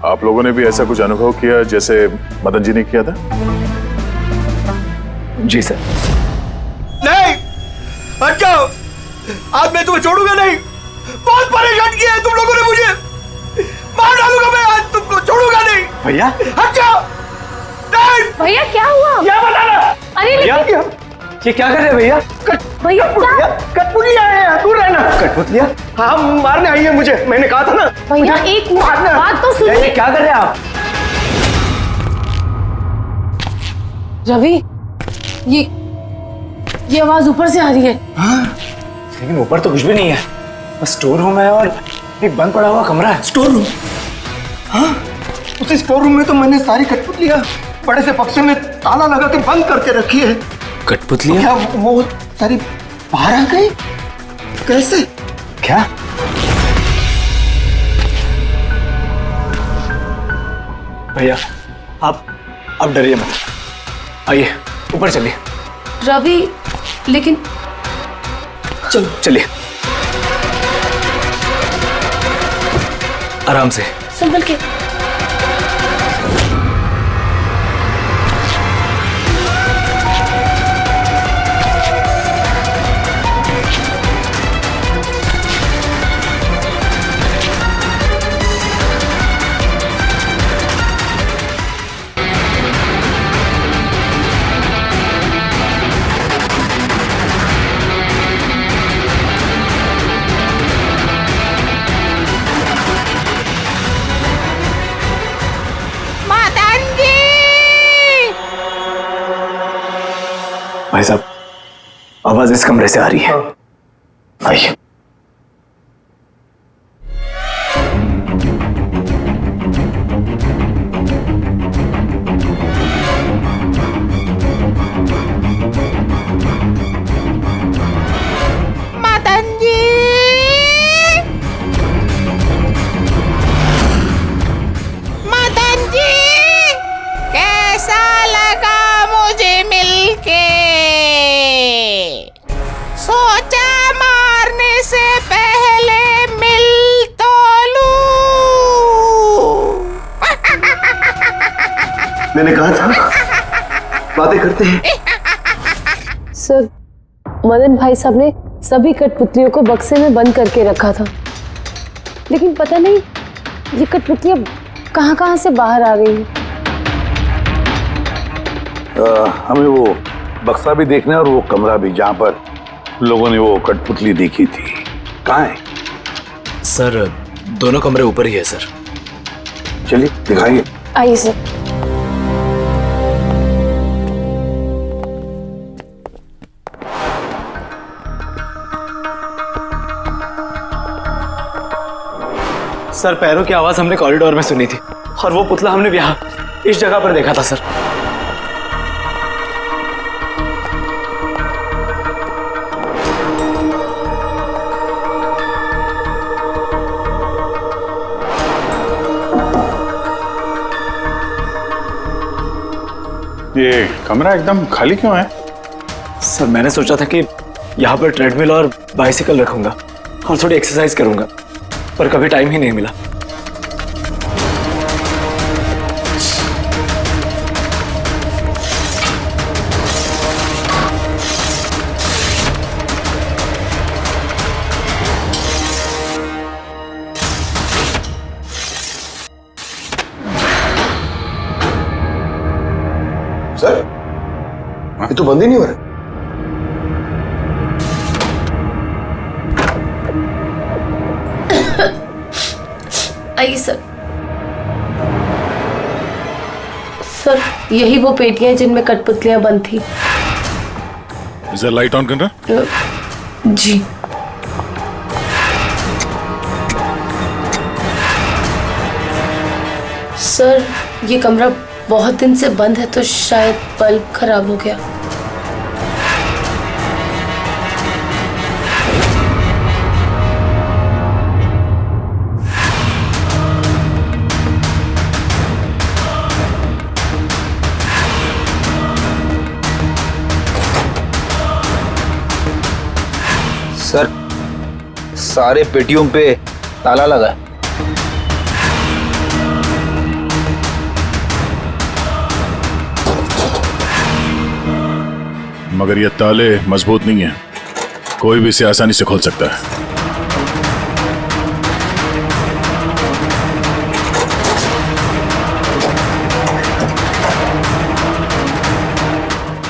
G: आप लोगों ने भी ऐसा कुछ अनुभव किया जैसे मदन जी ने किया था?
I: जी सर।
J: नहीं, हट जाओ। आज मैं तुम्हें छोड़ूंगा नहीं। बहुत परेशान किया है तुम लोगों ने मुझे। मार डालूंगा मैं, आज तुमको छोड़ूगा नहीं।
I: भैया
J: हट जाओ। नहीं
B: भैया क्या हुआ?
J: क्या बताना?
B: अरे
I: भैया ये क्या कर रहे हैं भैया?
B: भैया क्या?
J: कठपुतलियां आए हैं, दूर रहना।
I: कठपुतलियां?
J: हाँ, मारने आई है मुझे, मैंने कहा था ना।
B: भैया एक बात तो सुनिए।
I: ये क्या कर रहे हैं आप?
B: रवि, ये आवाज ऊपर से आ रही है।
I: हाँ, लेकिन ऊपर तो कुछ भी नहीं है, बस स्टोर रूम है और एक बंद पड़ा हुआ कमरा है।
J: Store room? हाँ, उसी स्टोर रूम में तो मैंने सारी कठपुतलियां बड़े से बक्से में ताला लगा के बंद करके रखी है।
I: कठपुतलियां?
J: क्या वो सारी बाहर आ गई? कैसे?
I: क्या? भैया आप डरिए मत, आइए ऊपर चलिए।
B: रवि लेकिन
I: चलिए आराम से,
B: संभल के।
I: भाई साहब आवाज इस कमरे से आ रही है। आइए।
R: मदन जी, मदन जी, कैसा लगा मुझे मिलके? सोचा मारने से पहले मिल तो लूं।
K: मैंने कहा था बातें करते हैं।
B: सर, मदन भाई साहब ने सभी कठपुतलियों को बक्से में बंद करके रखा था, लेकिन पता नहीं ये कठपुतलियां कहां से बाहर आ रही हैं।
E: हमें वो बक्सा भी देखना है और वो कमरा भी जहाँ पर लोगों ने वो कठपुतली देखी थी। कहाँ है?
I: सर दोनों कमरे ऊपर ही है सर।
E: चलिए दिखाइए।
B: आइए सर।
I: सर पैरों की आवाज हमने कॉरिडोर में सुनी थी और वो पुतला हमने यहाँ इस जगह पर देखा था सर।
F: ये कमरा एकदम खाली क्यों है?
I: सर मैंने सोचा था कि यहाँ पर ट्रेडमिल और बाइसिकल रखूंगा और थोड़ी एक्सरसाइज करूंगा, पर कभी टाइम ही नहीं मिला।
K: सर ये तो बंद ही नहीं हो रहा।
B: आइए सर। सर यही वो पेटियां हैं जिनमें कठपुतलियां बंद थी।
G: इधर लाइट ऑन करना।
B: जी। सर ये कमरा बहुत दिन से बंद है, तो शायद बल्ब खराब हो गया।
N: सर सारे पेटियों पे ताला लगा है।
G: मगर ये ताले मजबूत नहीं है, कोई भी इसे आसानी से खोल सकता है।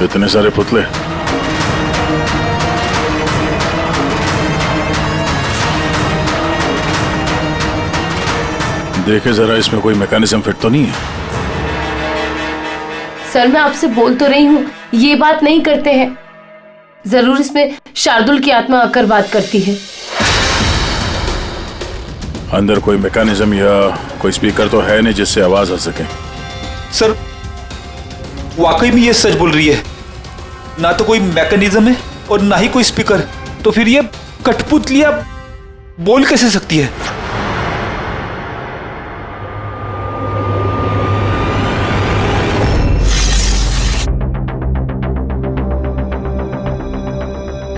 G: इतने सारे पुतले, देखे जरा इसमें कोई मैकेनिज्म फिट तो नहीं है।
B: सर मैं आपसे बोल तो रही हूँ ये बात नहीं करते हैं, जरूर इसमें शार्दुल की आत्मा आकर बात करती है।
G: अंदर कोई मैकेनिज्म या कोई स्पीकर तो है नहीं जिससे आवाज आ सके।
N: सर वाकई में ये सच बोल रही है, ना तो कोई मैकेनिज्म है और ना ही कोई स्पीकर, तो फिर ये कठपुतलियां बोल कैसे सकती है?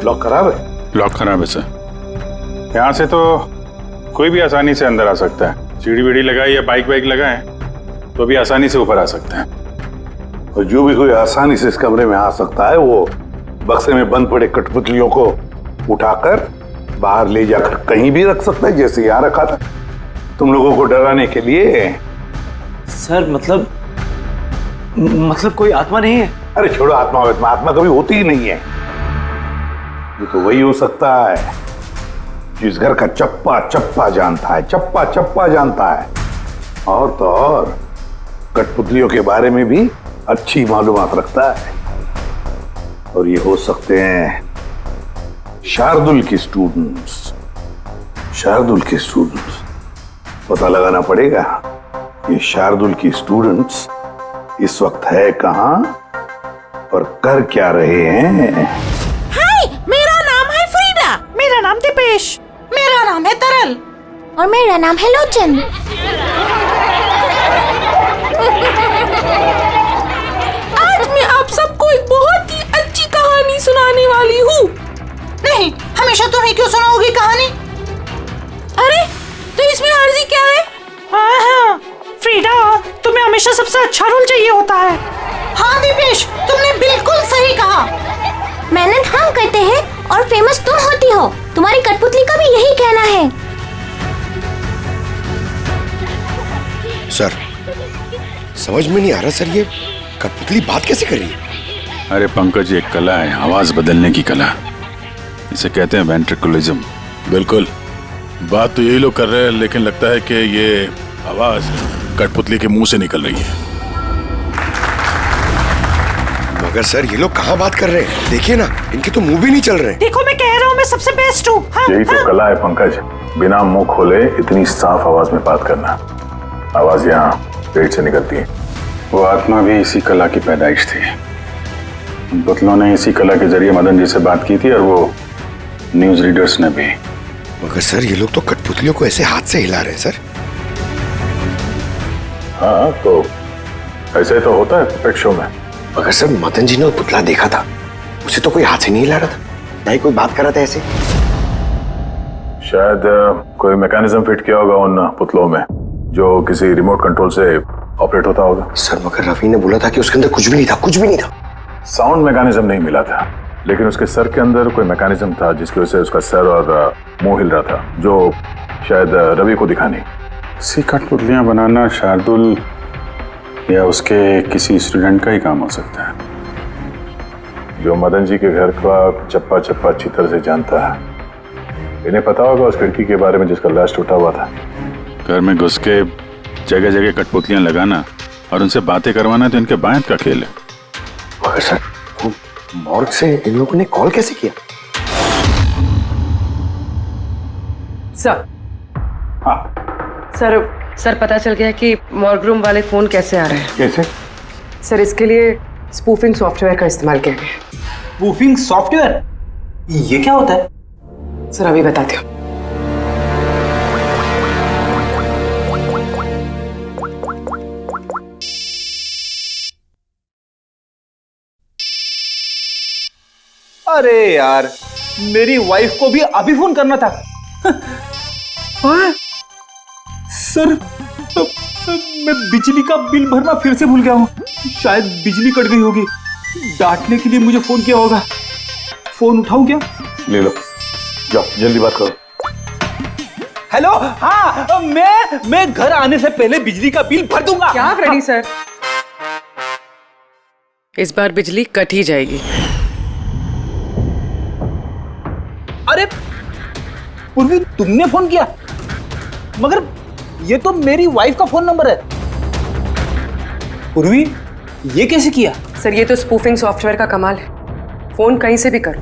E: लॉक खराब है?
F: लॉक खराब है सर। यहाँ से तो कोई भी आसानी से अंदर आ सकता है। सीढ़ी वीढ़ी लगाए या बाइक वाइक लगाए तो भी आसानी से ऊपर आ सकते हैं।
E: और जो भी कोई आसानी से इस कमरे में आ सकता है वो बक्से में बंद पड़े कठपुतलियों को उठाकर बाहर ले जाकर कहीं भी रख सकता है, जैसे यहाँ रखा था तुम लोगों को डराने के लिए।
S: सर मतलब कोई आत्मा नहीं है?
E: अरे छोड़ो आत्मा, आत्मा कभी होती ही नहीं है। ये तो वही हो सकता है जिस घर का चप्पा चप्पा जानता है, चप्पा चप्पा जानता है। और तो और कठपुतलियों के बारे में भी अच्छी मालूमात रखता है। और ये हो सकते हैं शार्दुल के स्टूडेंट्स। शार्दुल के स्टूडेंट्स पता लगाना पड़ेगा ये शार्दुल के स्टूडेंट्स इस वक्त है कहां और कर क्या रहे हैं।
R: हाय, मेरा नाम है फ्रीडा। मेरा नाम दीपेश। मेरा नाम है तरल। और मेरा नाम है लोचन। आज मैं आप सबको एक बहुत ही अच्छी कहानी सुनाने वाली हूँ। नहीं, हमेशा तुम ही क्यों सुनाओगी कहानी? अरे तो इसमें अर्जी क्या है? हाँ, फ्रीडा तुम्हें हमेशा सबसे अच्छा रोल चाहिए होता है। हाँ दीपेश, तुमने बिल्कुल सही कहा।
A: मेहनत हम करते हैं और फेमस तुम होती हो। तुम्हारी कठपुतली का भी यही कहना है।
V: सर समझ में नहीं आ रहा सर, ये कठपुतली बात कैसे कर रही है?
F: अरे पंकज, एक कला है आवाज बदलने की कला, इसे कहते हैं वेंट्रिकुलिज्म।
G: बिल्कुल, बात तो यही लोग कर रहे हैं, लेकिन लगता है कि ये आवाज कठपुतली के मुंह से निकल रही है।
V: मगर सर ये लोग कहाँ बात कर रहे हैं? देखिए ना, इनके तो मुंह भी नहीं चल रहे।
R: देखो मैं कह रहा हूँ मैं सबसे बेस्ट हूँ। हाँ,
G: यही तो कला है पंकज, बिना मुंह खोले इतनी साफ आवाज में बात करना। आवाज यहाँ पेट से निकलती है।
F: वो आत्मा भी इसी कला की पैदाइश थी। उन पुतलों ने इसी कला के जरिए मदन जी से बात की थी और वो न्यूज रीडर्स ने भी।
V: मगर सर ये लोग तो कठपुतलियों को ऐसे हाथ से हिला रहे हैं सर।
G: हाँ तो ऐसे तो होता है पेट शो में।
V: मगर सर मदन जी ने वो पुतला देखा था, उसे तो कोई हाथ से नहीं हिला रहा था, ना ही कोई बात कर रहा था ऐसे।
G: शायद कोई मैकेनिज्म फिट किया होगा उन पुतलों में जो किसी रिमोट कंट्रोल से ऑपरेट होता होगा।
V: सर मगर रवि ने बोला था कि उसके अंदर कुछ भी नहीं था, कुछ भी नहीं था।
G: साउंड मैकेनिज्म नहीं मिला था, लेकिन उसके सर के अंदर कोई मैकेनिज्म था जिसकी वजह से उसका सर और मुंह हिल रहा था, जो शायद रवि को दिखानी।
F: सी कठपुतलियां बनाना शार्दुल या उसके किसी स्टूडेंट का ही काम हो सकता है,
G: जो मदन जी के घर का चप्पा चप्पा अच्छी तरह से जानता है। इन्हें पता होगा उस खिड़की के बारे में जिसका लाश टूटा हुआ था।
F: घर में घुस के जगह जगह कठपुतलियां लगाना और उनसे बातें करवाना तो इनके बायत का खेल है।
V: मगर सर मॉर्ग से इन लोगों ने कॉल कैसे किया?
D: सर सर पता चल गया कि मॉर्ग रूम वाले फोन कैसे आ रहे हैं।
E: कैसे?
D: सर इसके लिए स्पूफिंग सॉफ्टवेयर का इस्तेमाल किया गया।
N: Spoofing software? ये क्या होता है?
D: सर अभी बताती हूँ।
N: अरे यार, मेरी वाइफ को भी अभी फोन करना था। हाँ? सर मैं बिजली का बिल भरना फिर से भूल गया हूँ, शायद बिजली कट गई होगी। डांटने के लिए मुझे फोन किया होगा। फोन उठाऊं क्या?
E: ले लो, जाओ जल्दी बात करो।
N: हेलो, हाँ मैं घर आने से पहले बिजली का बिल भर दूंगा।
D: क्या फ्रेडी सर, इस बार बिजली कट ही जाएगी।
N: अरे पूर्वी, तुमने फोन किया? मगर ये तो मेरी वाइफ का फोन नंबर है। पूर्वी, ये कैसे किया?
D: सर ये तो स्पूफिंग सॉफ्टवेयर का कमाल है। फोन कहीं से भी करो,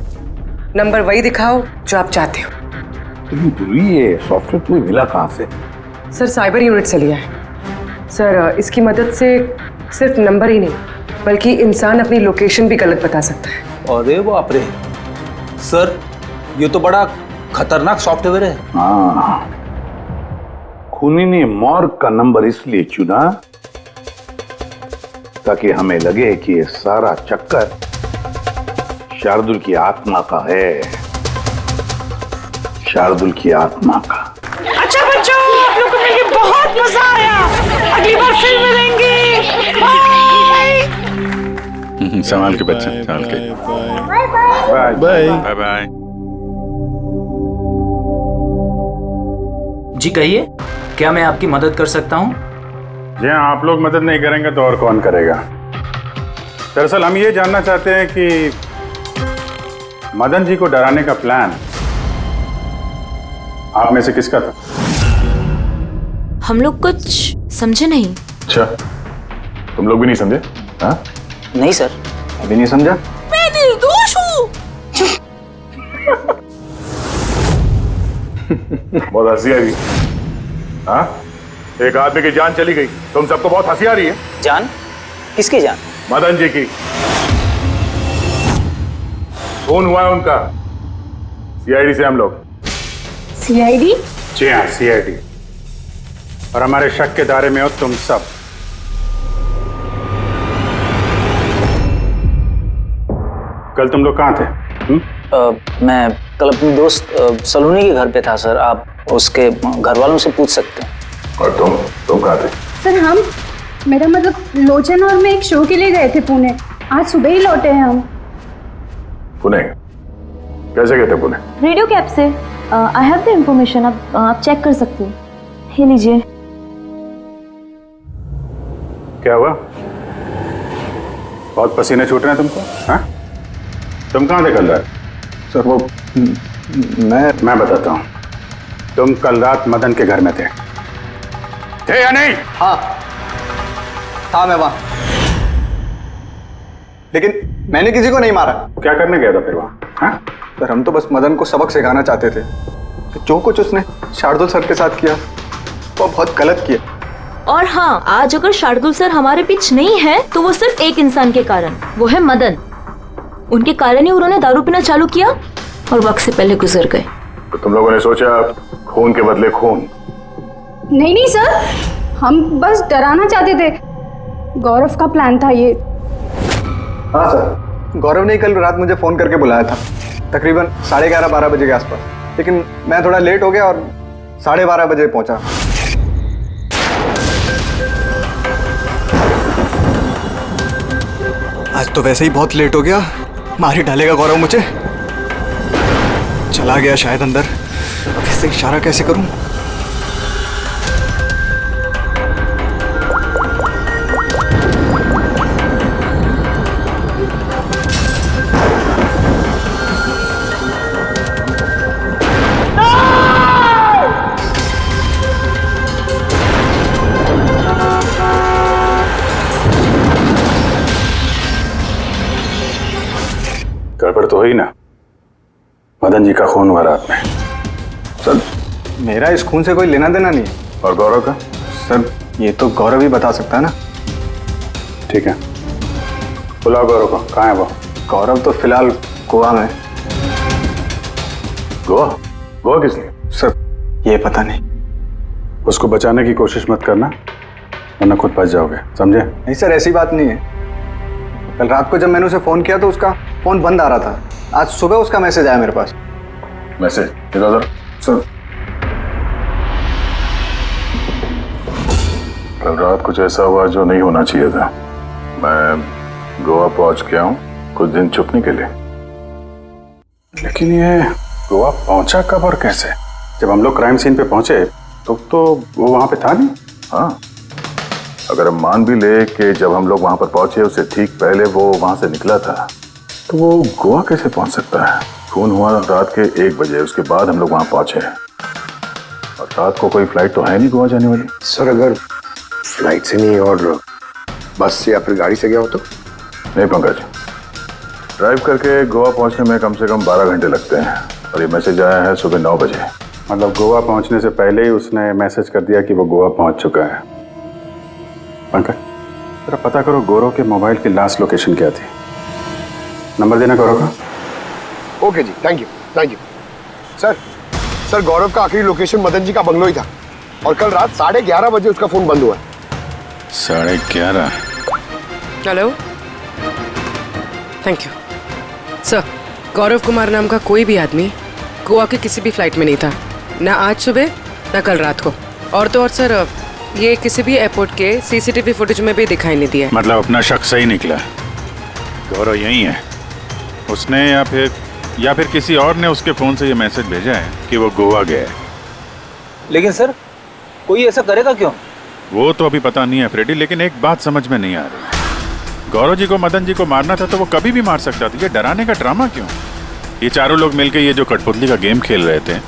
D: नंबर वही दिखाओ जो आप चाहते हो।
E: लेकिन पूर्वी, ये सॉफ्टवेयर तुम्हें मिला कहाँ से?
D: सर साइबर यूनिट से लिया है। सर इसकी मदद से सिर्फ नंबर ही नहीं बल्कि इंसान अपनी लोकेशन भी गलत बता सकता है।
N: अरे बाप रे सर, ये तो बड़ा खतरनाक सॉफ्टवेयर है।
E: हाँ, खूनी ने मॉर्ग का नंबर इसलिए चुना ताकि हमें लगे कि ये सारा चक्कर शार्दुल की आत्मा का है, शार्दुल की आत्मा का।
R: अच्छा बच्चों, आप लोग को मिलके बहुत मजा आया। अगली बार फिर मिलेंगे। बाय।
F: संभाल के बच्चे, संभाल के।
E: Bye bye
F: bye bye.
I: जी कहिए, क्या मैं आपकी मदद कर सकता हूँ?
F: जी हाँ, आप लोग मदद नहीं करेंगे तो और कौन करेगा? दरअसल हम ये जानना चाहते हैं कि मदन जी को डराने का प्लान आप में से किसका था?
A: हम लोग कुछ समझे नहीं।
G: अच्छा, तुम लोग भी नहीं समझे? हाँ?
I: नहीं सर।
G: अभी नहीं समझा?
R: मैं निर्दोष हूँ।
G: बहुत हंसी आ रही है। हाँ? एक आदमी की जान चली गई, तुम सबको बहुत हंसी आ रही है।
I: जान? किसकी जान?
G: मदन जी की। खून हुआ है उनका, सीआईडी से हम लोग।
A: सीआईडी?
F: जी हाँ, सीआईडी। और हमारे शक के दायरे में हो तुम सब। कल तुम लोग कहाँ थे?
I: मैं कल अपने दोस्त सलोनी के घर पे था सर। आप उसके घर वालों से पूछ सकते हैं।
G: और तुम कहाँ थे?
B: सर मेरा मतलब लोचन और मैं एक शो के लिए गए थे पुणे। आज सुबह ही लौटे हैं हम।
G: पुणे? कैसे गए थे पुणे?
A: रेडियो कैब से। आई हैव द इंफॉर्मेशन, आप चेक कर सकते हो। ये लीजिए।
F: क्या हुआ? बहुत पसीने छूट रहे हैं तुमको? हाँ? तुम कहाँ थे कल रात?
G: सर वो
F: मैं बताता हूँ। तुम कल रात मदन के घर में थे या नहीं?
I: हाँ था मैं वहां, लेकिन मैंने किसी को नहीं मारा।
F: क्या करने गया था फिर वहां? हाँ?
I: सर हम तो बस मदन को सबक सिखाना चाहते थे। जो कुछ उसने शार्दुल सर के साथ किया वो बहुत गलत किया।
A: और हाँ, आज अगर शार्दुल सर हमारे बीच नहीं है तो वो सिर्फ एक इंसान के कारण, वो है मदन। उनके कारण ही उन्होंने दारू पीना चालू किया और वक्त से पहले गुजर गए।
G: तो तुम लोगों ने सोचा खून के बदले खून?
B: नहीं सर, हम बस डराना चाहते थे। गौरव का प्लान था ये।
I: हाँ सर, गौरव ने कल रात मुझे फोन करके बुलाया था तकरीबन 11:30-12 बजे के आसपास, लेकिन मैं थोड़ा लेट हो गया और 12:30 बजे पहुंचा। आज तो वैसे ही बहुत लेट हो गया, मार ही डालेगा गौरव मुझे। चला गया शायद अंदर, अब इससे इशारा कैसे करूं?
F: गड़बड़ तो हुई ना? मदन जी का खून हुआ रात में।
I: सर मेरा इस खून से कोई लेना देना नहीं है।
F: और गौरव का?
I: सर ये तो गौरव ही बता सकता है ना।
F: ठीक है, बुलाओ गौरव को। कहाँ है वो?
I: गौरव तो फिलहाल गोवा में।
F: गोवा? गोवा किस लिए?
I: सर ये पता नहीं।
F: उसको बचाने की कोशिश मत करना वरना खुद बच जाओगे, समझे?
I: नहीं सर, ऐसी बात नहीं है। कल रात को जब मैंने उसे फोन किया तो उसका फोन बंद आ रहा था। आज सुबह उसका मैसेज आया मेरे पास।
G: मैसेज? इधर
I: सर
G: कल रात कुछ ऐसा हुआ जो नहीं होना चाहिए था। मैं गोवा पहुंच गया हूँ, कुछ दिन छुपने के लिए। लेकिन ये गोवा पहुंचा कब और कैसे? जब हम लोग क्राइम सीन पे पहुंचे तो वो वहां पे था नहीं। हाँ, अगर हम मान भी ले कि जब हम लोग वहां पर पहुंचे उससे ठीक पहले वो वहां से निकला था, तो वो गोवा कैसे पहुंच सकता है? खून हुआ रात के 1 बजे, उसके बाद हम लोग वहां पहुंचे और रात को कोई फ्लाइट तो है नहीं गोवा जाने वाली।
V: सर अगर फ्लाइट से नहीं और बस से या फिर गाड़ी से गया हो तो?
G: नहीं पंकज, ड्राइव करके गोवा पहुंचने में कम से कम 12 घंटे लगते हैं और ये मैसेज आया है सुबह 9 बजे। मतलब गोवा पहुंचने से पहले ही उसने मैसेज कर दिया कि वो गोवा पहुंच चुका है। पंकज, जरा पता करो गौरव के मोबाइल की लास्ट लोकेशन क्या थी। नंबर देना गौरव का।
V: ओके जी, थैंक यू। सर गौरव का आखिरी लोकेशन मदन जी का बंगलो ही था और कल रात 11:30 बजे उसका फोन बंद हुआ।
G: 11:30?
H: Hello, thank you sir. Gaurav Kumar नाम का कोई भी आदमी गोवा के किसी भी फ्लाइट में नहीं था, ना आज सुबह ना कल रात को। और तो और सर, ये किसी भी एयरपोर्ट के सीसीटीवी फुटेज में भी दिखाई नहीं दिया।
F: मतलब अपना शक सही निकला, गौरव यही है उसने या फिर किसी और ने उसके फोन से ये मैसेज भेजा है कि वो गोवा गया है।
N: लेकिन सर, कोई ऐसा करेगा क्यों?
F: वो तो अभी पता नहीं है फ्रेडी, लेकिन एक बात समझ में नहीं आ रही। गौरव जी को मदन जी को मारना था तो वो कभी भी मार सकता था, ये डराने का ड्रामा क्यों? ये चारों लोग मिलकर ये जो कठपुतली का गेम खेल रहे थे,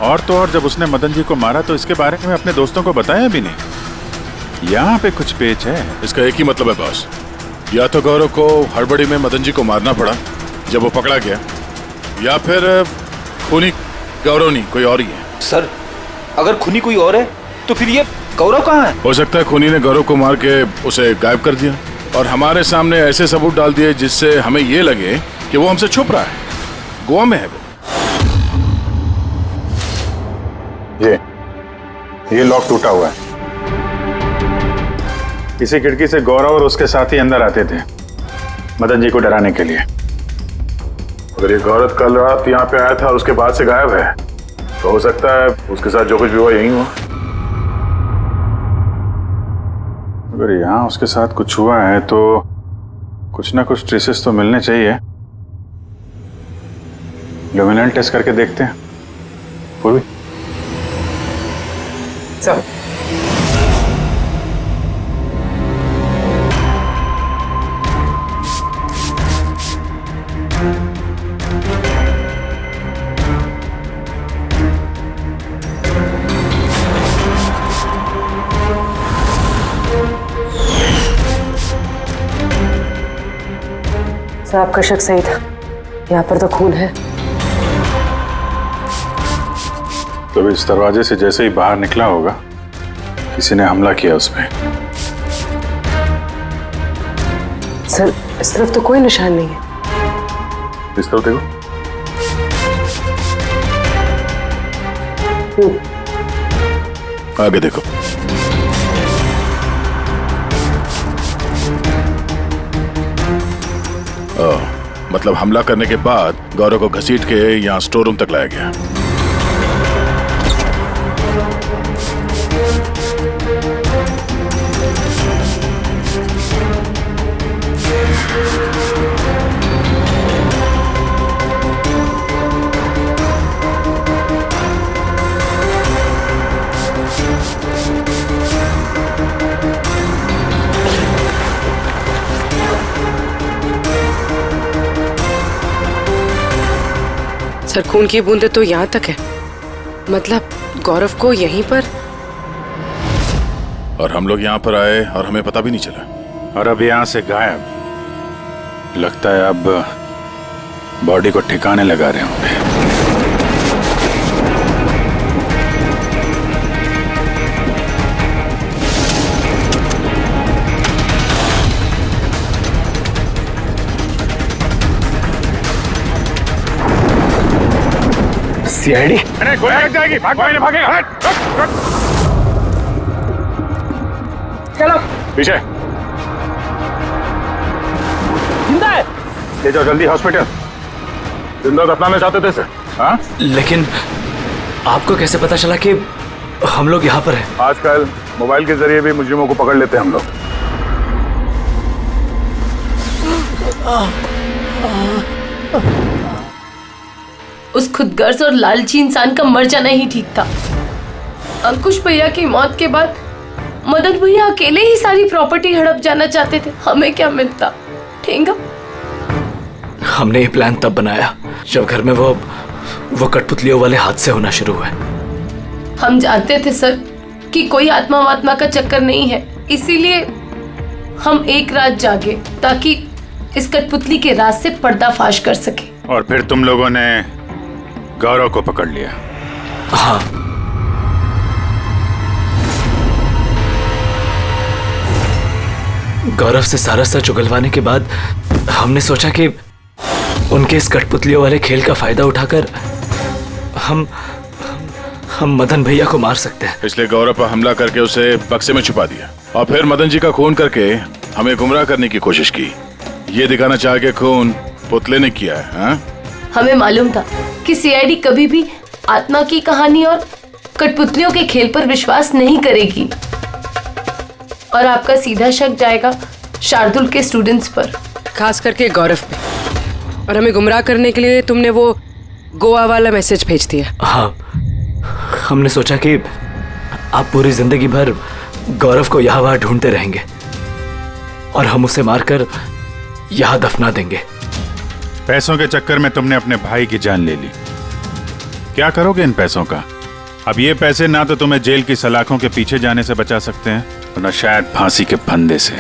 F: और तो और जब उसने मदन जी को मारा तो इसके बारे में अपने दोस्तों को बताया भी नहीं। यहाँ पे कुछ पेच है।
G: इसका एक ही मतलब है बॉस, या तो गौरव को हड़बड़ी में मदन जी को मारना पड़ा जब वो पकड़ा गया, या फिर खूनी गौरव नहीं कोई और ही है।
N: सर, अगर खूनी कोई और है तो फिर ये गौरव कहाँ है?
G: हो सकता है खूनी ने गौरव को मार के उसे गायब कर दिया और हमारे सामने ऐसे सबूत डाल दिए जिससे हमें ये लगे कि वो हमसे छुप रहा है, गोवा में है वो।
F: ये लॉक टूटा हुआ है। इसी खिड़की से गौरव और उसके साथी अंदर आते थे मदन जी को डराने के लिए।
G: अगर ये गौरव कल रात यहाँ पे आया था और उसके बाद से गायब है तो हो सकता है उसके साथ जो कुछ भी हुआ यही हुआ।
F: अगर यहाँ उसके साथ कुछ हुआ है तो कुछ ना कुछ ट्रेसेस तो मिलने चाहिए। लुमिनल टेस्ट करके देखते हैं। पूर्वी
H: सर, आपका शक सही था, यहाँ पर तो खून है।
F: तो इस दरवाजे से जैसे ही बाहर निकला होगा किसी ने हमला किया उस पे।
H: सर, इस तरफ तो कोई निशान नहीं है।
G: इस तरफ देखो। आगे देखो। मतलब हमला करने के बाद गौरव को घसीट के यहाँ स्टोर रूम तक लाया गया।
H: सर, खून की बूंदें तो यहाँ तक है, मतलब गौरव को यहीं पर।
G: और हम लोग यहाँ पर आए और हमें पता भी नहीं चला।
F: और अब यहाँ से गायब। लगता है अब बॉडी को ठिकाने लगा रहे होंगे।
K: सीआईडी?
F: अरे गोली लग जाएगी, भागेगा।
K: चलो
F: पीछे।
K: जिंदा है।
F: ले जाओ जल्दी हॉस्पिटल। जिंदा दफनाना चाहते थे सर। हाँ?
J: लेकिन आपको कैसे पता चला कि हम लोग यहाँ पर हैं?
G: आजकल मोबाइल के जरिए भी मुजरिमों को पकड़ लेते हैं हम लोग।
O: उस खुदगर्ज और लालची इंसान का मर जाना ही ठीक था। अंकुश भैया की मौत के बाद मदन भैया अकेले ही सारी प्रॉपर्टी हड़प जाना चाहते थे। हमें क्या मिलता? ठेंगा।
Q: हमने ये प्लान तब बनाया जब घर में वो कठपुतलियों वाले हादसे होना शुरू हुए।
O: हम जानते थे सर कि कोई आत्मा वात्मा का चक्कर नहीं है, इसीलिए हम एक रात जागे ताकि इस कठपुतली के राज से पर्दाफाश कर सके।
F: और फिर तुम लोगों ने गौरव को पकड़ लिया?
Q: हाँ। गौरव से सारा सच उगलवाने के बाद हमने सोचा कि उनके इस कठपुतलियों वाले खेल का फायदा उठाकर हम मदन भैया को मार सकते हैं।
G: इसलिए गौरव पर हमला करके उसे बक्से में छुपा दिया और फिर मदन जी का खून करके हमें गुमराह करने की कोशिश की, ये दिखाना चाह के खून पुतले ने किया है। हाँ?
O: हमें मालूम था कि सीआईडी कभी भी आत्मा की कहानी और कठपुतलियों के खेल पर विश्वास नहीं करेगी और आपका सीधा शक जाएगा शार्दुल के स्टूडेंट्स पर,
H: खास करके गौरव पे। और हमें गुमराह करने के लिए तुमने वो गोवा वाला मैसेज भेज दिया।
Q: हाँ, हमने सोचा कि आप पूरी जिंदगी भर गौरव को यहाँ वहाँ ढूंढते रहेंगे और हम उसे मारकर यहाँ दफना देंगे।
F: पैसों के चक्कर में तुमने अपने भाई की जान ले ली। क्या करोगे इन पैसों का? अब ये पैसे ना तो तुम्हें जेल की सलाखों के पीछे जाने से बचा सकते हैं और न शायद फांसी के फंदे से।